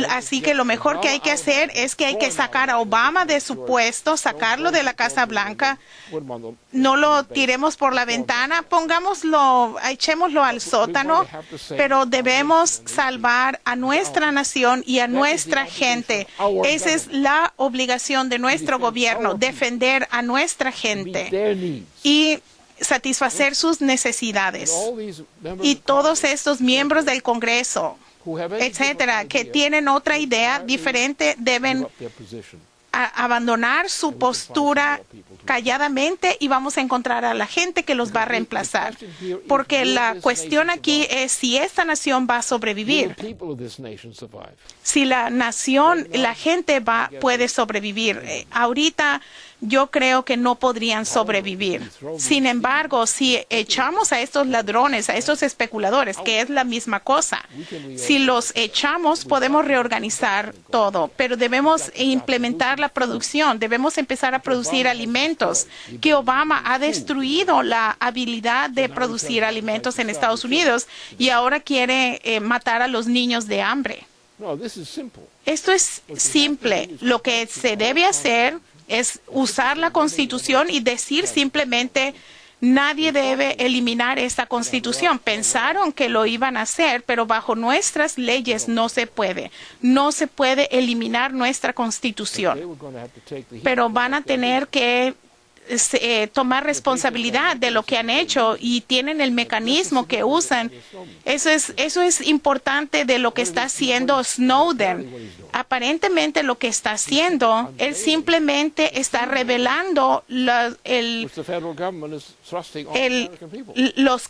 Así que lo mejor que hay que hacer es que hay que sacar a Obama de su puesto, sacarlo de la Casa Blanca. No lo tiremos por la ventana, echémoslo al sótano, pero debemos salvar a nuestra nación y a nuestra gente. Esa es la obligación de nuestro gobierno, defender a nuestra gente y satisfacer sus necesidades. Y todos estos miembros del Congreso, etcétera, que tienen otra idea diferente, deben abandonar su postura calladamente y vamos a encontrar a la gente que los va a reemplazar. Porque la cuestión aquí es si esta nación va a sobrevivir. Si la nación, la gente puede sobrevivir. Ahorita yo creo que no podrían sobrevivir. Sin embargo, si echamos a estos ladrones, a estos especuladores, que es la misma cosa, si los echamos, podemos reorganizar todo, pero debemos implementar la producción, debemos empezar a producir alimentos, que Obama ha destruido la habilidad de producir alimentos en Estados Unidos y ahora quiere matar a los niños de hambre. Esto es simple. Lo que se debe hacer es usar la Constitución y decir simplemente nadie debe eliminar esta Constitución. Pensaron que lo iban a hacer, pero bajo nuestras leyes no se puede. No se puede eliminar nuestra Constitución. Pero van a tener que tomar responsabilidad de lo que han hecho y tienen el mecanismo que usan. Eso es importante de lo que está haciendo Snowden. Aparentemente lo que está haciendo, él simplemente está revelando los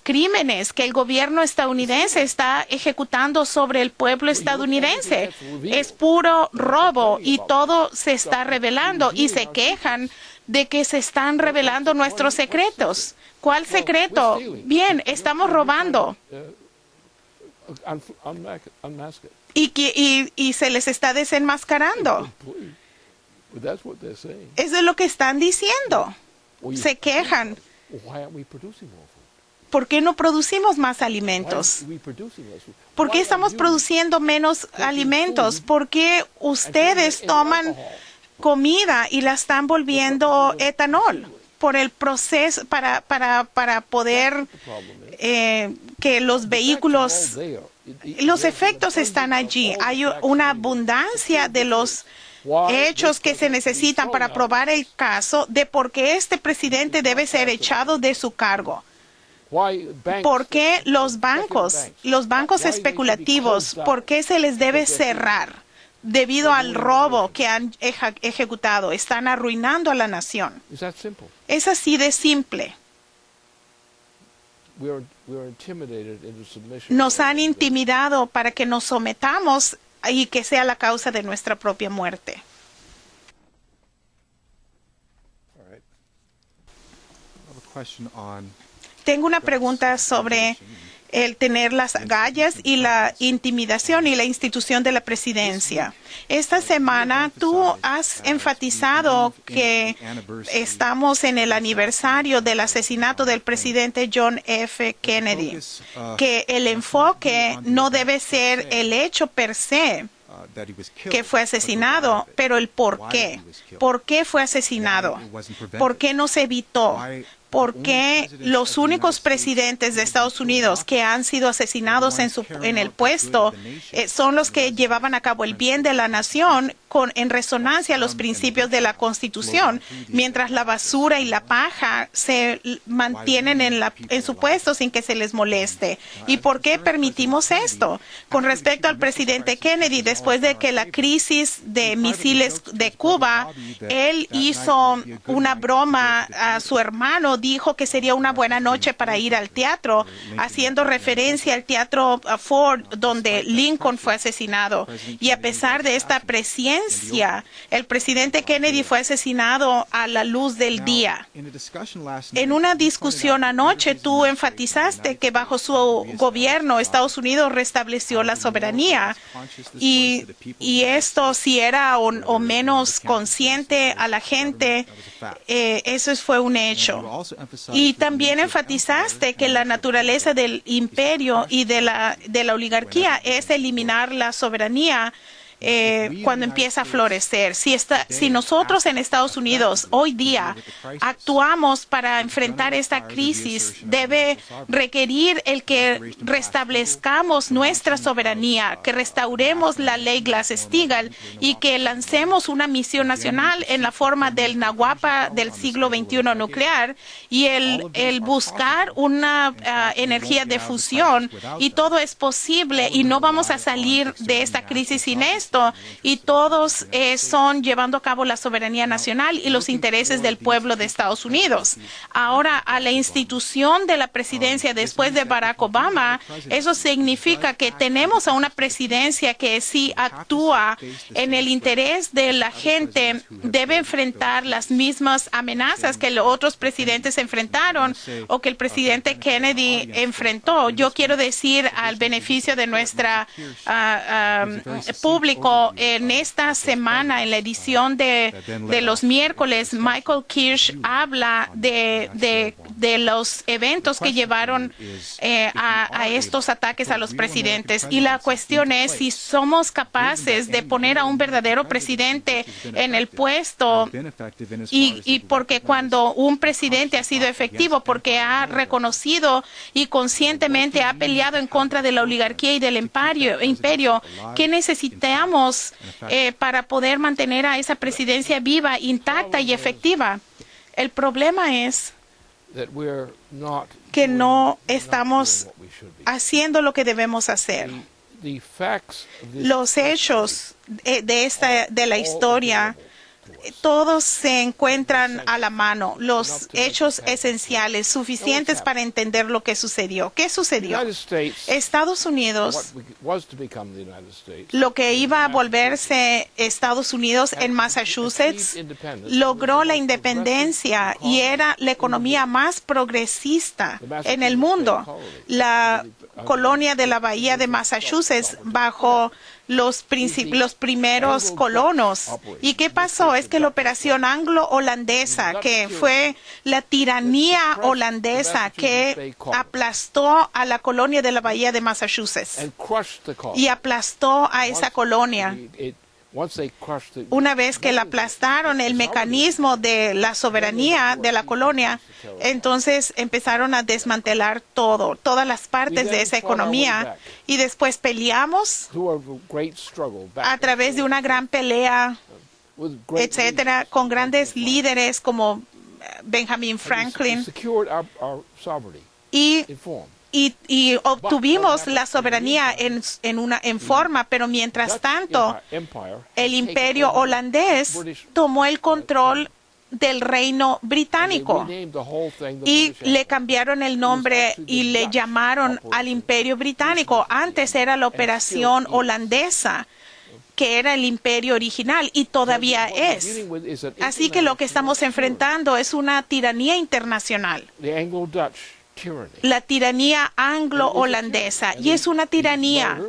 crímenes que el gobierno estadounidense está ejecutando sobre el pueblo estadounidense. Es puro robo y todo se está revelando y se quejan de que se están revelando nuestros secretos. ¿Cuál secreto? Bien, estamos robando. Y se les está desenmascarando. Eso es lo que están diciendo. Se quejan. ¿Por qué no producimos más alimentos? ¿Por qué estamos produciendo menos alimentos? ¿Por qué ustedes toman comida y la están volviendo etanol por el proceso para poder que los vehículos, los efectos están allí? Hay una abundancia de los hechos que se necesitan para probar el caso de por qué este presidente debe ser echado de su cargo. ¿Por qué los bancos especulativos, por qué se les debe cerrar? Debido al robo que han ejecutado, están arruinando a la nación. Es así de simple. Nos han intimidado para que nos sometamos y que sea la causa de nuestra propia muerte. Tengo una pregunta sobre el tener las agallas y la intimidación y la institución de la presidencia. Esta semana tú has enfatizado que estamos en el aniversario del asesinato del presidente John F. Kennedy, que el enfoque no debe ser el hecho per se que fue asesinado, pero el por qué. ¿Por qué fue asesinado? ¿Por qué no se evitó? ¿Por qué los únicos presidentes de Estados Unidos que han sido asesinados en el puesto son los que llevaban a cabo el bien de la nación en resonancia a los principios de la Constitución, mientras la basura y la paja se mantienen en su puesto sin que se les moleste? ¿Y por qué permitimos esto? Con respecto al presidente Kennedy, después de que la crisis de misiles de Cuba, él hizo una broma a su hermano, dijo que sería una buena noche para ir al teatro, haciendo referencia al teatro Ford, donde Lincoln fue asesinado. Y a pesar de esta presencia, el presidente Kennedy fue asesinado a la luz del día. En una discusión anoche, tú enfatizaste que bajo su gobierno, Estados Unidos restableció la soberanía. Y esto, si era o menos consciente a la gente, eso fue un hecho. Y también enfatizaste que la naturaleza del imperio y de la oligarquía es eliminar la soberanía cuando empieza a florecer. Si nosotros en Estados Unidos hoy día actuamos para enfrentar esta crisis, debe requerir el que restablezcamos nuestra soberanía, que restauremos la ley Glass-Steagall y que lancemos una misión nacional en la forma del Naguapa del siglo XXI nuclear y el buscar una energía de fusión. Y todo es posible y no vamos a salir de esta crisis sin esto. Y todos son llevando a cabo la soberanía nacional y los intereses del pueblo de Estados Unidos. Ahora, a la institución de la presidencia después de Barack Obama, eso significa que tenemos a una presidencia que sí actúa en el interés de la gente, debe enfrentar las mismas amenazas que los otros presidentes enfrentaron o que el presidente Kennedy enfrentó. Yo quiero decir, al beneficio de nuestra público, en esta semana, en la edición de los miércoles, Michael Kirsch habla de los eventos que llevaron a estos ataques a los presidentes. Y la cuestión es si somos capaces de poner a un verdadero presidente en el puesto, y porque cuando un presidente ha sido efectivo, porque ha reconocido y conscientemente ha peleado en contra de la oligarquía y del imperio, ¿qué necesitamos para poder mantener a esa presidencia viva, intacta y efectiva? El problema es que no estamos haciendo lo que debemos hacer. Los hechos de la historia, todos se encuentran a la mano, los hechos esenciales, suficientes para entender lo que sucedió. ¿Qué sucedió? Estados Unidos, lo que iba a volverse Estados Unidos en Massachusetts, logró la independencia y era la economía más progresista en el mundo. La colonia de la Bahía de Massachusetts bajo los primeros colonos. ¿Y qué pasó? Es que la operación anglo-holandesa, que fue la tiranía holandesa que aplastó a la colonia de la Bahía de Massachusetts y aplastó a esa colonia. Una vez que la aplastaron, el mecanismo de la soberanía de la colonia, entonces empezaron a desmantelar todas las partes de esa economía. Y después peleamos a través de una gran pelea, etcétera, con grandes líderes como Benjamin Franklin. Y obtuvimos la soberanía en forma, pero mientras tanto, el imperio holandés tomó el control del reino británico y le cambiaron el nombre y le llamaron al imperio británico. Antes era la operación holandesa, que era el imperio original, y todavía es. Así que lo que estamos enfrentando es una tiranía internacional la tiranía anglo-holandesa, y es una tiranía.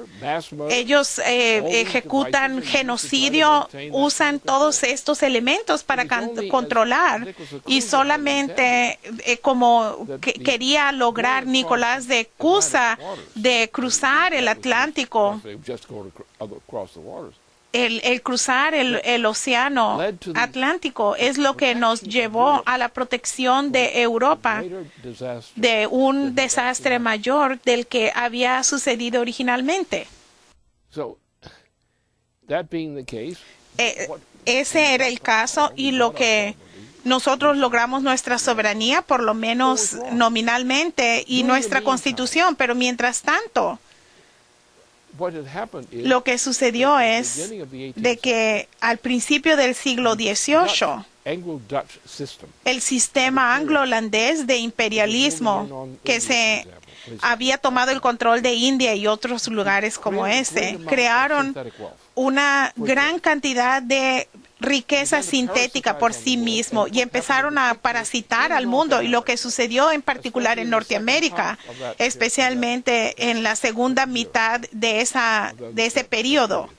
Ellos ejecutan genocidio, usan todos estos elementos para controlar, y solamente como quería lograr Nicolás de Cusa de cruzar el Atlántico, el cruzar el océano Atlántico es lo que nos llevó a la protección de Europa de un desastre mayor del que había sucedido originalmente. Ese era el caso, y lo que nosotros logramos nuestra soberanía, por lo menos nominalmente, y nuestra constitución, pero mientras tanto, lo que sucedió es de que al principio del siglo XVIII, el sistema anglo-holandés de imperialismo que se había tomado el control de India y otros lugares como ese, crearon una gran cantidad de riqueza sintética por sí mismo y empezaron a parasitar al mundo. Y lo que sucedió en particular en Norteamérica, especialmente en la segunda mitad de ese periodo,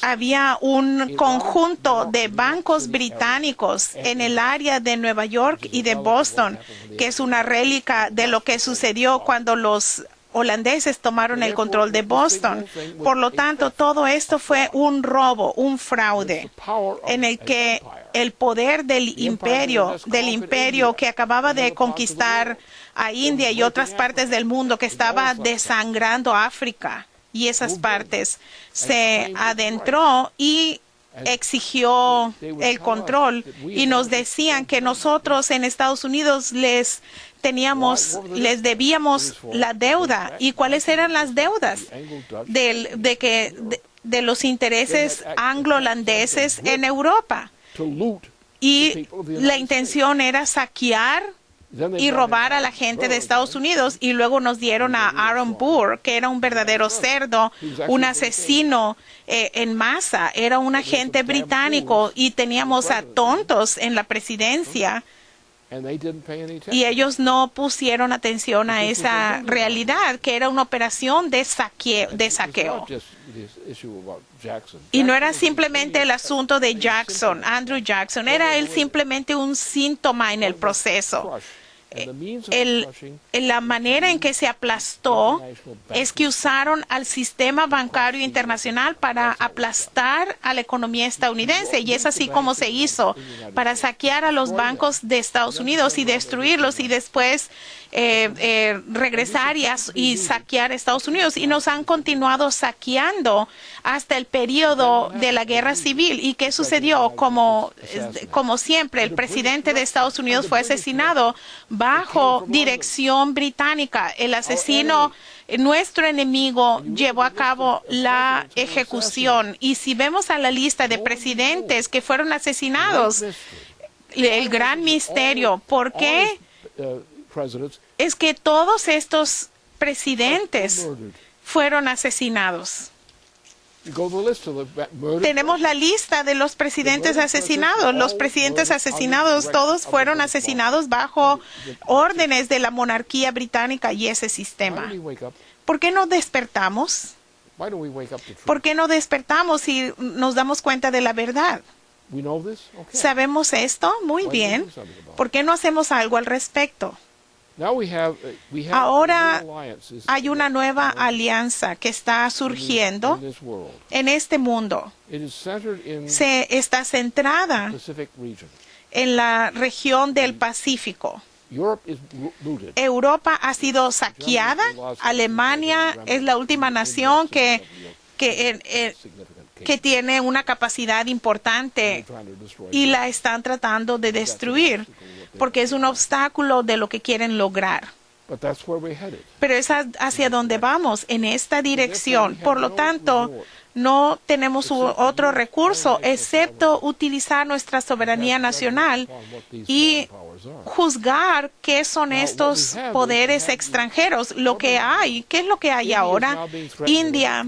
había un conjunto de bancos británicos en el área de Nueva York y de Boston, que es una réplica de lo que sucedió cuando los holandeses tomaron el control de Boston. Por lo tanto, todo esto fue un robo, un fraude, en el que el poder del imperio que acababa de conquistar a India y otras partes del mundo, que estaba desangrando África y esas partes, se adentró y exigió el control, y nos decían que nosotros en Estados Unidos les debíamos la deuda. ¿Y cuáles eran las deudas? De los intereses anglo-holandeses en Europa. Y la intención era saquear y robar a la gente de Estados Unidos, y luego nos dieron a Aaron Burr, que era un verdadero cerdo, un asesino en masa, era un agente británico, y teníamos a tontos en la presidencia. Y ellos no pusieron atención a esa realidad, que era una operación de saqueo. Y no era simplemente el asunto de Andrew Jackson, era él simplemente un síntoma en el proceso. La manera en que se aplastó es que usaron al sistema bancario internacional para aplastar a la economía estadounidense, y es así como se hizo, para saquear a los bancos de Estados Unidos y destruirlos, y después regresar y saquear a Estados Unidos. Y nos han continuado saqueando hasta el periodo de la Guerra Civil. ¿Y qué sucedió? Como siempre, el presidente de Estados Unidos fue asesinado bajo dirección británica. El asesino, nuestro enemigo, llevó a cabo la ejecución. Y si vemos a la lista de presidentes que fueron asesinados, el gran misterio, ¿por qué? Es que todos estos presidentes fueron asesinados. Tenemos la lista de los presidentes asesinados. Los presidentes asesinados, todos fueron asesinados bajo órdenes de la monarquía británica y ese sistema. ¿Por qué no despertamos? ¿Por qué no despertamos y nos damos cuenta de la verdad? ¿Sabemos esto? Muy bien. ¿Por qué no hacemos algo al respecto? Ahora hay una nueva alianza que está surgiendo en este mundo. Se está centrada en la región del Pacífico. Europa ha sido saqueada. Alemania es la última nación que tiene una capacidad importante, y la están tratando de destruir porque es un obstáculo de lo que quieren lograr. Pero es hacia donde vamos, en esta dirección. Por lo tanto, no tenemos otro recurso excepto utilizar nuestra soberanía nacional y juzgar qué son estos poderes extranjeros. Lo que hay, ¿qué es lo que hay ahora? India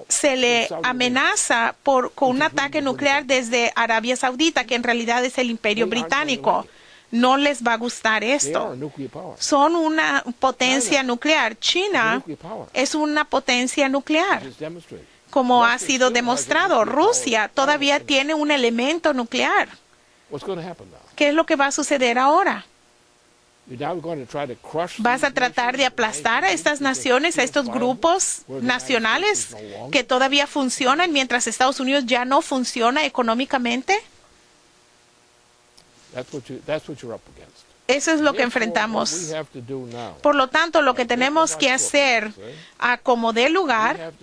se le amenaza con un ataque nuclear desde Arabia Saudita, que en realidad es el Imperio Británico. No les va a gustar esto. Son una potencia nuclear. China es una potencia nuclear, como ha sido demostrado. Rusia todavía tiene un elemento nuclear. ¿Qué es lo que va a suceder ahora? ¿Vas a tratar de aplastar a estas naciones, a estos grupos nacionales que todavía funcionan mientras Estados Unidos ya no funciona económicamente? Eso es lo que enfrentamos. Por lo tanto, lo que tenemos que hacer, a como dé lugar,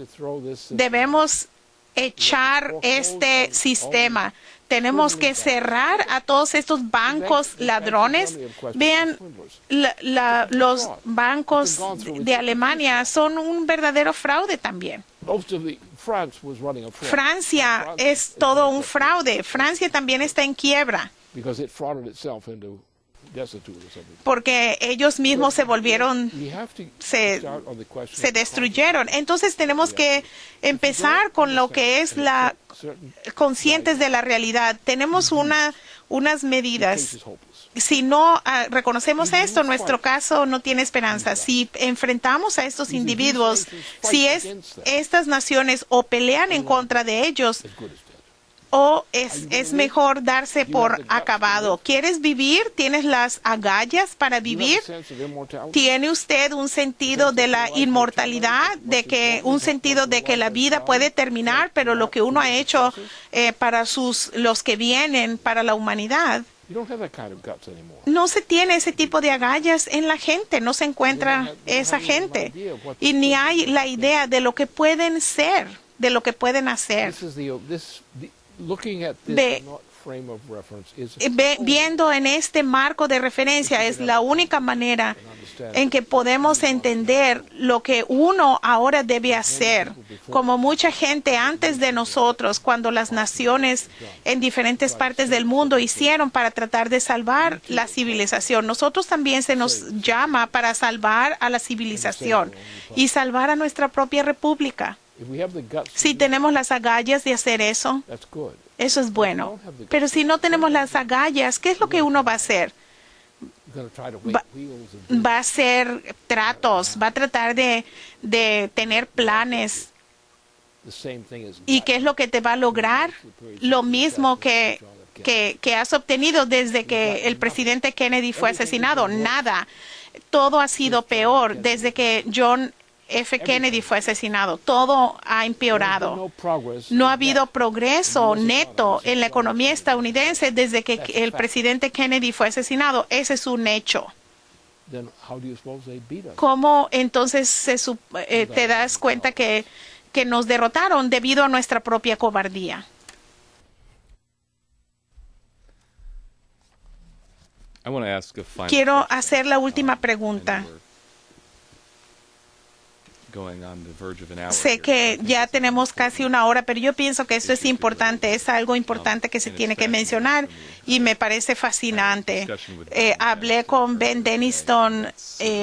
debemos echar este sistema. Tenemos que cerrar a todos estos bancos ladrones. Vean, los bancos de Alemania son un verdadero fraude también. Francia es todo un fraude. Francia también está en quiebra, porque ellos mismos se volvieron, se destruyeron. Entonces tenemos que empezar con lo que es conscientes de la realidad. Tenemos unas medidas. Si no reconocemos esto, nuestro caso no tiene esperanza. Si enfrentamos a estos individuos, si estas naciones o pelean en contra de ellos, o es mejor darse por acabado. ¿Quieres vivir? ¿Tienes las agallas para vivir? ¿Tiene usted un sentido de la inmortalidad, un sentido de que la vida puede terminar, pero lo que uno ha hecho para los que vienen, para la humanidad? No se tiene ese tipo de agallas en la gente, no se encuentra esa gente, y ni hay la idea de lo que pueden ser, de lo que pueden hacer. Viendo en este marco de referencia es la única manera en que podemos entender lo que uno ahora debe hacer, como mucha gente antes de nosotros, cuando las naciones en diferentes partes del mundo hicieron para tratar de salvar la civilización. Nosotros también se nos llama para salvar a la civilización y salvar a nuestra propia república. Si tenemos las agallas de hacer eso, eso es bueno. Pero si no tenemos las agallas, ¿qué es lo que uno va a hacer? Va a hacer tratos, va a tratar de tener planes. ¿Y qué es lo que te va a lograr? Lo mismo que has obtenido desde que el presidente Kennedy fue asesinado. Nada. Todo ha sido peor desde que John F. Kennedy fue asesinado. Todo ha empeorado. No ha habido progreso neto en la economía estadounidense desde que el presidente Kennedy fue asesinado. Ese es un hecho. ¿Cómo entonces te das cuenta que nos derrotaron debido a nuestra propia cobardía? Quiero hacer la última pregunta. Sé que ya tenemos casi una hora, pero yo pienso que esto es importante, es algo importante que se tiene que mencionar y me parece fascinante. Hablé con Ben Denniston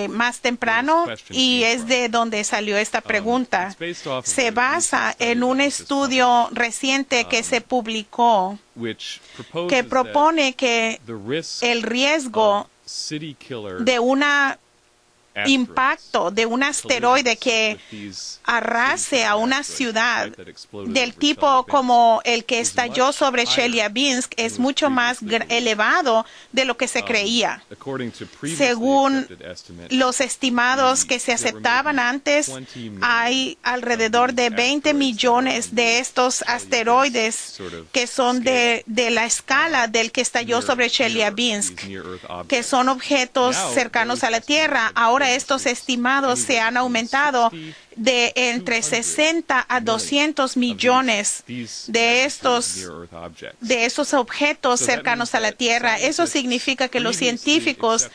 más temprano y es de donde salió esta pregunta. Se basa en un estudio reciente que se publicó que propone que el riesgo de una impacto de un asteroide que arrase a una ciudad del tipo como el que estalló sobre Chelyabinsk es mucho más elevado de lo que se creía. Según los estimados que se aceptaban antes, hay alrededor de 20 millones de estos asteroides que son de la escala del que estalló sobre Chelyabinsk, que son objetos cercanos a la Tierra. Ahora estos estimados se han aumentado de entre 60 a 200 millones de estos objetos cercanos a la Tierra. Eso significa que los científicos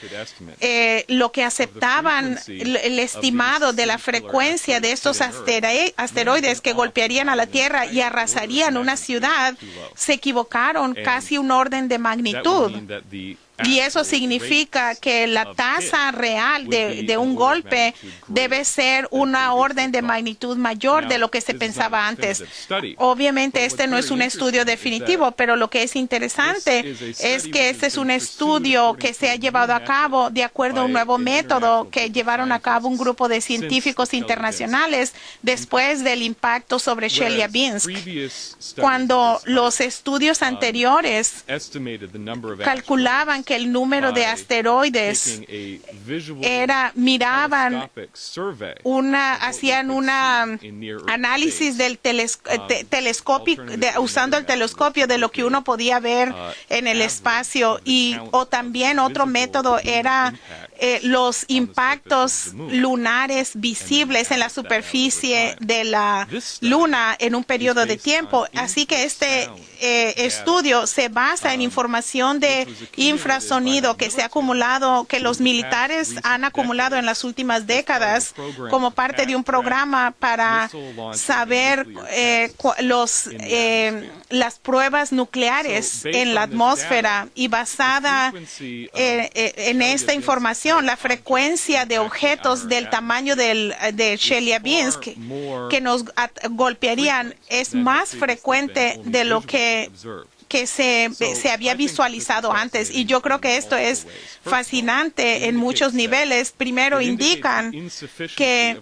lo que aceptaban, el estimado de la frecuencia de estos asteroides que golpearían a la Tierra y arrasarían una ciudad, se equivocaron casi un orden de magnitud. Y eso significa que la tasa real de un golpe debe ser una orden de magnitud mayor de lo que se pensaba antes. Obviamente este no es un estudio definitivo, pero lo que es interesante es que este es un estudio que se ha llevado a cabo de acuerdo a un nuevo método que llevaron a cabo un grupo de científicos internacionales después del impacto sobre Chelyabinsk. Cuando los estudios anteriores calculaban que el número de asteroides hacían un análisis del telescopio, usando el telescopio de lo que uno podía ver en el espacio, o también otro método era los impactos lunares visibles en la superficie de la Luna en un periodo de tiempo. Así que este estudio se basa en información de infrasonido que se ha acumulado, que los militares han acumulado en las últimas décadas como parte de un programa para saber las pruebas nucleares en la atmósfera, y basada en esta información, la frecuencia de objetos del tamaño de Chelyabinsk que nos golpearían es más frecuente de lo que se había visualizado antes. Y yo creo que esto es fascinante en muchos niveles. Primero, indican que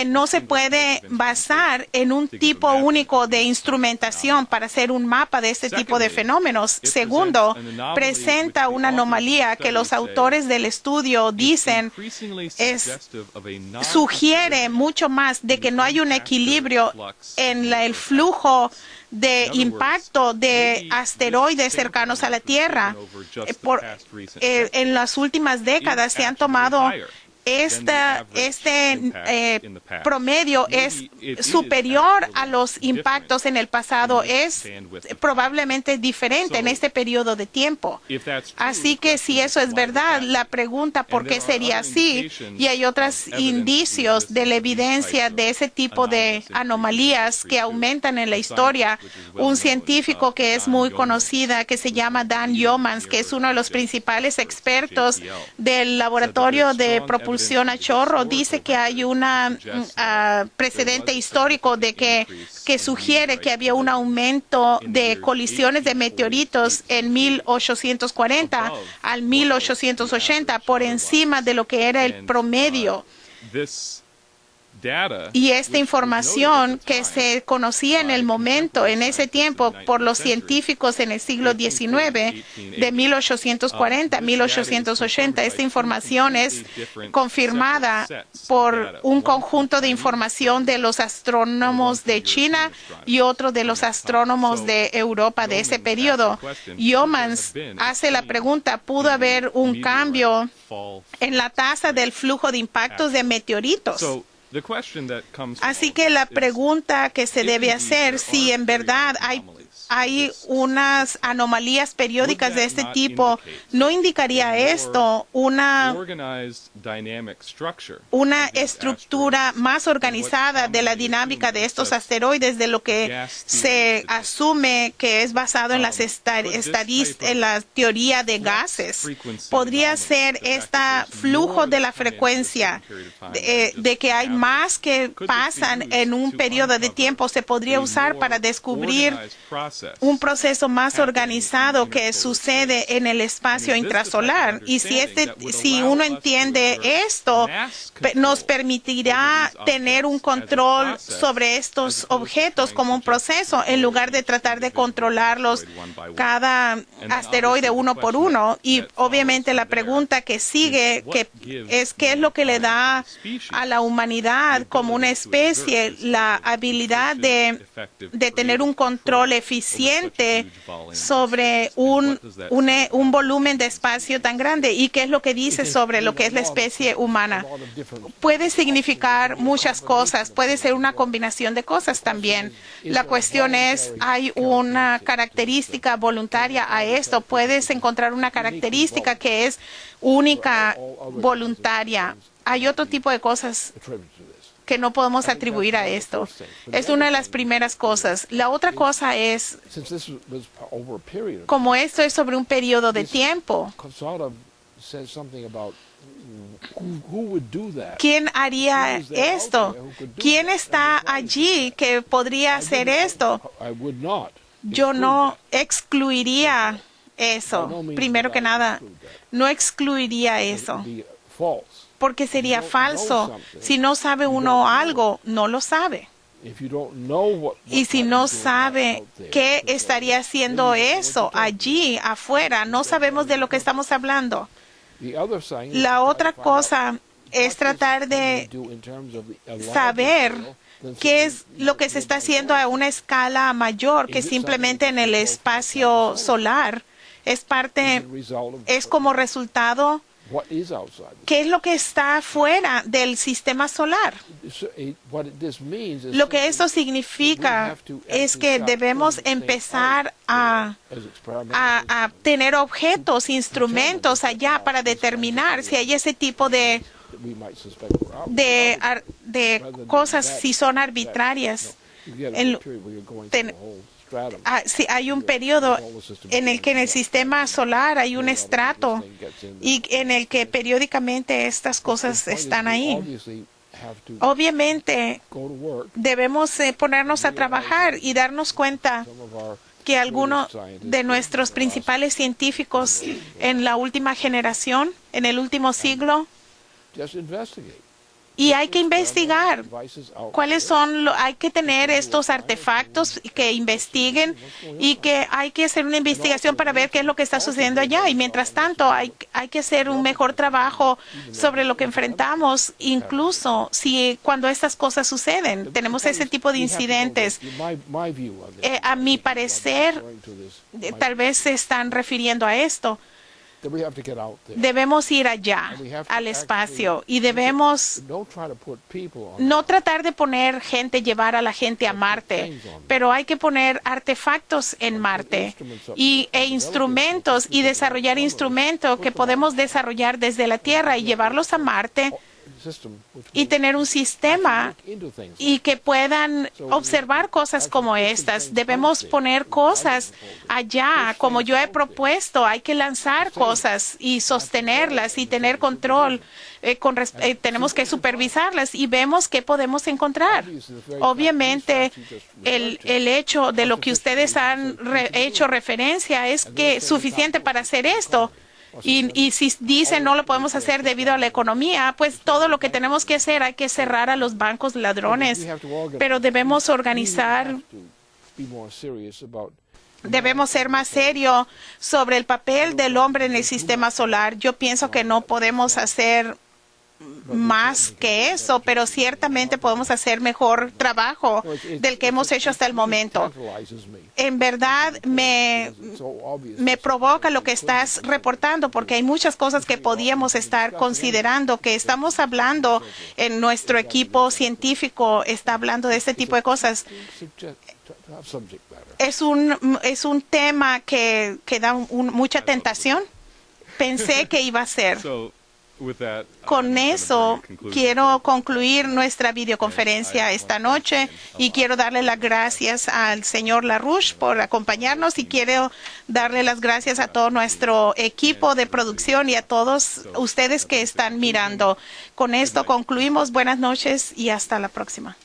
no se puede basar en un tipo único de instrumentación para hacer un mapa de este tipo de fenómenos. Segundo, presenta una anomalía que los autores del estudio dicen sugiere mucho más de que no hay un equilibrio en el flujo de impacto de asteroides cercanos a la Tierra. En las últimas décadas se han tomado este promedio es superior a los impactos en el pasado, es probablemente diferente en este periodo de tiempo. Así que si eso es verdad, la pregunta ¿por qué sería así? Y hay otros indicios de la evidencia de ese tipo de anomalías que aumentan en la historia. Un científico que es muy conocida, que se llama Dan Yeomans, que es uno de los principales expertos del laboratorio de propulsión a chorro, dice que hay un precedente histórico de que sugiere que había un aumento de colisiones de meteoritos en 1840 al 1880 por encima de lo que era el promedio. Y esta información que se conocía en el momento, en ese tiempo, por los científicos en el siglo XIX, de 1840 a 1880, esta información es confirmada por un conjunto de información de los astrónomos de China y otro de los astrónomos de Europa de ese periodo. Yeomans hace la pregunta, ¿pudo haber un cambio en la tasa del flujo de impactos de meteoritos? Así que la pregunta que se debe hacer, si en verdad hay unas anomalías periódicas de este tipo, ¿no indicaría esto una estructura más organizada de la dinámica de estos asteroides de lo que se asume que es basado en en la teoría de gases? ¿Podría ser este flujo de la frecuencia de que hay más que pasan en un periodo de tiempo, se podría usar para descubrir un proceso más organizado que sucede en el espacio intrasolar? Y si uno entiende esto, nos permitirá tener un control sobre estos objetos como un proceso, en lugar de tratar de controlarlos cada asteroide uno por uno. Y obviamente la pregunta que sigue es ¿qué es lo que le da a la humanidad como una especie la habilidad de tener un control eficiente suficiente sobre un volumen de espacio tan grande. ¿Y qué es lo que dice sobre lo que es la especie humana? Puede significar muchas cosas, puede ser una combinación de cosas también. La cuestión es, ¿hay una característica voluntaria a esto? Puedes encontrar una característica que es única, voluntaria. Hay otro tipo de cosas que no podemos atribuir a esto. Es una de las primeras cosas. La otra cosa es, como esto es sobre un periodo de tiempo, ¿quién haría esto? ¿Quién está allí que podría hacer esto? Yo no excluiría eso. Primero que nada, no excluiría eso, porque sería falso. Si no sabe uno algo, no lo sabe. Y si no sabe qué estaría haciendo eso allí afuera, no sabemos de lo que estamos hablando. La otra cosa es tratar de saber qué es lo que se está haciendo a una escala mayor que simplemente en el espacio solar. Es como resultado, ¿qué es lo que está fuera del sistema solar? Lo que eso significa es que debemos empezar a tener objetos, instrumentos allá para determinar si hay ese tipo de cosas, si son arbitrarias. Si hay un periodo en el que en el sistema solar hay un estrato y en el que periódicamente estas cosas están ahí. Obviamente debemos ponernos a trabajar y darnos cuenta que algunos de nuestros principales científicos en la última generación, en el último siglo, y hay que investigar cuáles son, hay que tener estos artefactos que investiguen y que hay que hacer una investigación para ver qué es lo que está sucediendo allá. Y mientras tanto, hay que hacer un mejor trabajo sobre lo que enfrentamos, incluso si cuando estas cosas suceden, tenemos ese tipo de incidentes. A mi parecer, tal vez se están refiriendo a esto. Debemos ir allá, al espacio, y debemos no tratar de poner gente, llevar a la gente a Marte, pero hay que poner artefactos en Marte e instrumentos y desarrollar instrumentos que podemos desarrollar desde la Tierra y llevarlos a Marte y tener un sistema y que puedan observar cosas como estas. Debemos poner cosas allá, como yo he propuesto. Hay que lanzar cosas y sostenerlas y tener control. Tenemos que supervisarlas y vemos qué podemos encontrar. Obviamente, el hecho de lo que ustedes han hecho referencia es que es suficiente para hacer esto. Y si dicen no lo podemos hacer debido a la economía, pues todo lo que tenemos que hacer, hay que cerrar a los bancos ladrones. Pero debemos organizar, debemos ser más serios sobre el papel del hombre en el sistema solar. Yo pienso que no podemos hacer más que eso, pero ciertamente podemos hacer mejor trabajo del que hemos hecho hasta el momento. En verdad me provoca lo que estás reportando, porque hay muchas cosas que podíamos estar considerando, que estamos hablando en nuestro equipo científico, está hablando de este tipo de cosas. Es un tema que da mucha tentación. Pensé que iba a ser. Con eso quiero concluir nuestra videoconferencia esta noche y quiero darle las gracias al señor LaRouche por acompañarnos y quiero darle las gracias a todo nuestro equipo de producción y a todos ustedes que están mirando. Con esto concluimos. Buenas noches y hasta la próxima.